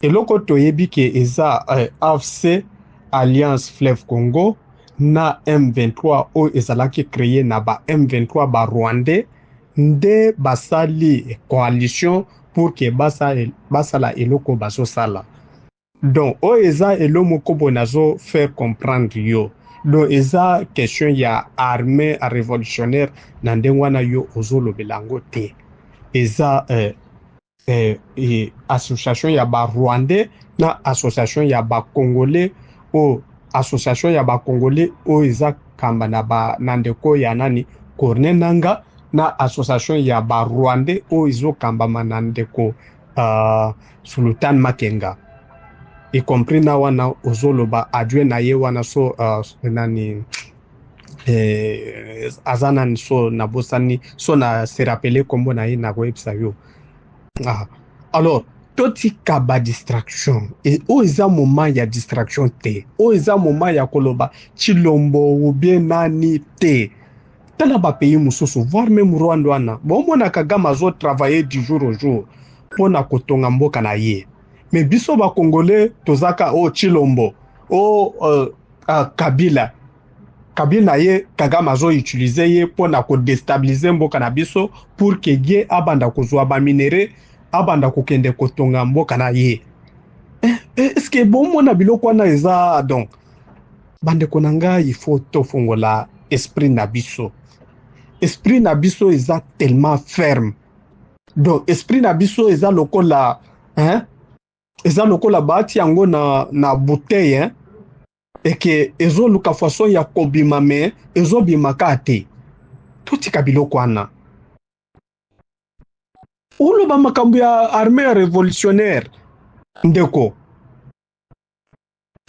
S7: Eloko toyebi ke eza AFC Alliance Fleuve Congo na M23 o ezalaki créé na ba M23 ba Rwandais nde basali coalition pour que basala eloko basosala. Donc o eza elomoko bonazo faire comprendre yo. Donc eza question ya armée révolutionnaire na ndengwana yo ozolobelango te. Eza association ya ba Rwandais na association ya ba Congolais o association ya ba Congolais o eza kamba na ba nandeko ya nani Corneille Nangaa na association ya ba Rwandais o izo kamba manandeko Sultan Makenga, y compris na wana ozoloba adjoint na ye wana so nani azana so na bosani so na se rappeler kombo na ye na website yo. Alors toti kaba distraction et o eza moment ya distraction te, o eza moment ya koloba Tshilombo ou bien nani te. Tala ba pays mususu voire même Rwanda wana bomona Kagame azo travailler du jour au jour pona kotonga mboka na ye. Mais biso ba Congolais tozaka o Tshilombo o Kabila ye Kagame azo utiliser ye pona ko déstabiliser mboka na biso pour que ye abanda kozwa ba minéraux abanda kokende kotonga mboka na ye. Est-ce que bomona biloko wana eza donc bande konanga il faut tofongola esprit na biso. Esprit na biso eza tellement ferme. Donc esprit na biso eza lokola eza lokola baati yango na bouteille et que ezo luka façon ya kobima me ezo bimaka ate totika biloko wana oloba makambo ya armée ya révolutionnaire ndeko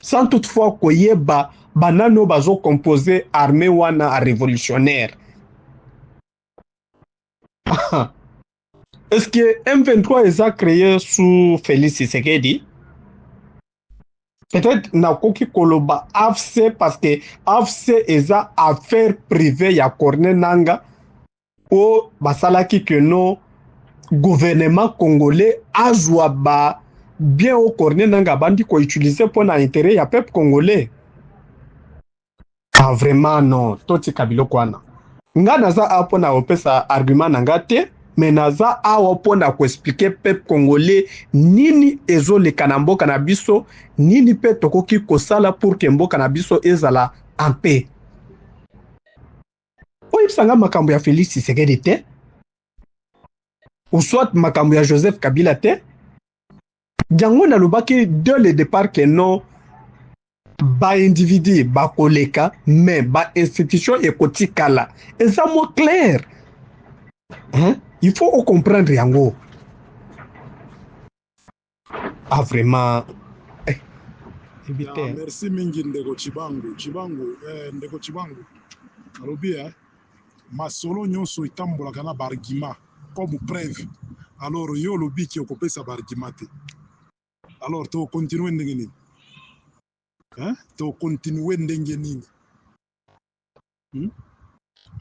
S7: sans toutefois koyeba banano bazo composer armée wana a révolutionnaire. Est-ce que M23 est créé sous Félix Tshisekedi? Peut-être nakoki koloba AFC parce que AFC est affaire privée ya Corneille Nangaa o basalaki que no gouvernement congolais azwa ba bien au Corneille Nangaa bandi ko utiliser pour na intérêt ya peuple congolais. Ah vraiment non, toti kabilo kwana. Nga naza apo na opesa argument nanga te, mais naza apo na ko expliquer peuple congolais nini ezo le kanamboka na biso, nini pe tokoki kosala pour que mboka na biso ezala en paix. Oyebisanga makambo ya Félix Tshisekedi te, ou soit makambo ya Joseph Kabila te. Jango nalobaki dès le départ que non ba individu ba koleka mais ba institution ekotikala eza mo clair hein? Il faut comprendre yango ah vraiment
S3: ya, merci mingi ndeko Chibangu ndeko Chibangu alobi masolo nyonso itambolaka na bargima comme preuve alors yo lobi ki okopesa bargima te alors to continuer ndenge nini hein? To continuer ndenge nini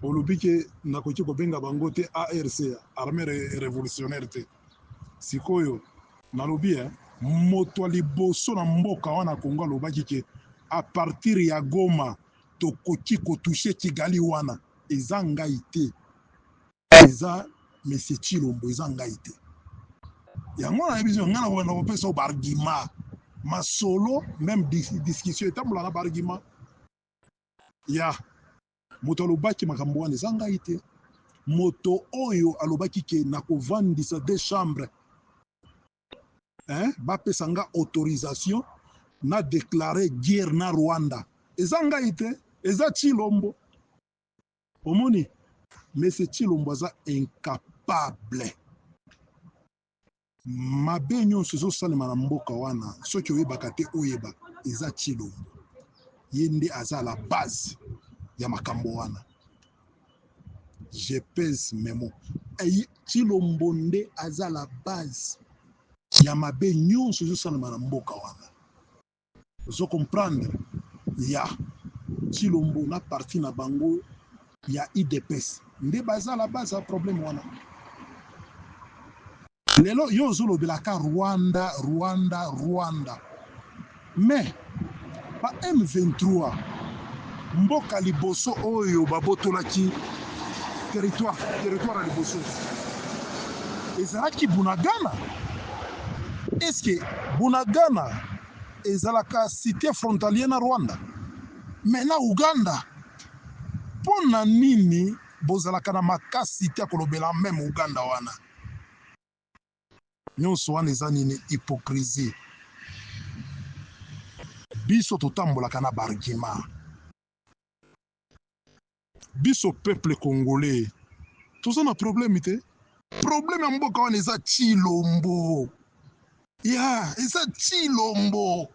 S3: olobi ke nakoki kobenga bango te ARC armée révolutionnaire te sikoyo nalobi moto liboso na mboka wana Kongo alobaki ke a partir ya Goma tokoki kotouche Kigali wana eza ngai te eza Monsieur Tshilombo eza ngai te yango na yebiso ngana wana kopesa bargima masolo même discussion etambola na bargima ya moto alobaki makambo wana eza ngai te moto oyo alobaki ke nakovandisa deux chambres bapesa nga autorisation na déclarer guerre na Rwanda eza ngai te eza Tshilombo omoni mais c'est Tshilombo aza incapable mabe nyonso ezosalema na mboka wana soki oyebaka te oyeba eza Tshilombo ye nde aza la base ya makambo wana je pèse mes mots Tshilombo nde aza la base ya mabe nyonso ezosalema na mboka wana ozo comprendre ya Tshilombo na parti na bango ya IDPS nde baza la base ya problème wana lelo yo ozolobelaka Rwanda mais ba M23 mboka liboso oyo babotolaki territoire ya liboso ezalaki Bunagana. Est-ce que Bunagana ezalaka cité frontalier na Rwanda mais na Uganda pona nini bozalaka na makasi te kolobela même Uganda wana nyonso wana eza nini hypocrisie biso totambolaka na bargima biso peuple congolais toza na problème te problème ya mboka wana eza Tshilombo ya eza Tshilombo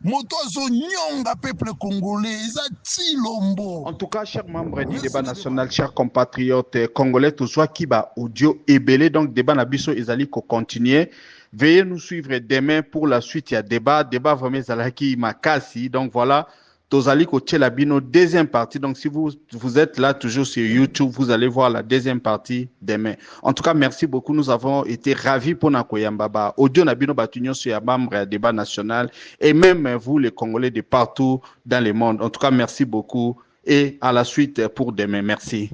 S3: moto azonyonga peuple congolais eza Tshilombo.
S1: En tout cas, chers membres du débat national, chers compatriotes congolais, tout soit qui va audio ébélé, donc débat nabiso ezali ko continuer. Veuillez nous suivre demain pour la suite. Il y a débat vraiment zalaki makasi. Donc voilà, Tozali ko Tchelabino, deuxième partie. Donc si vous êtes là toujours sur YouTube, vous allez voir la deuxième partie demain. En tout cas, merci beaucoup. Nous avons été ravis pour Nakoyambaba. Audio Nabino Batunyo sur ya membre débat national et même vous, les Congolais de partout dans le monde. En tout cas, merci beaucoup et à la suite pour demain. Merci.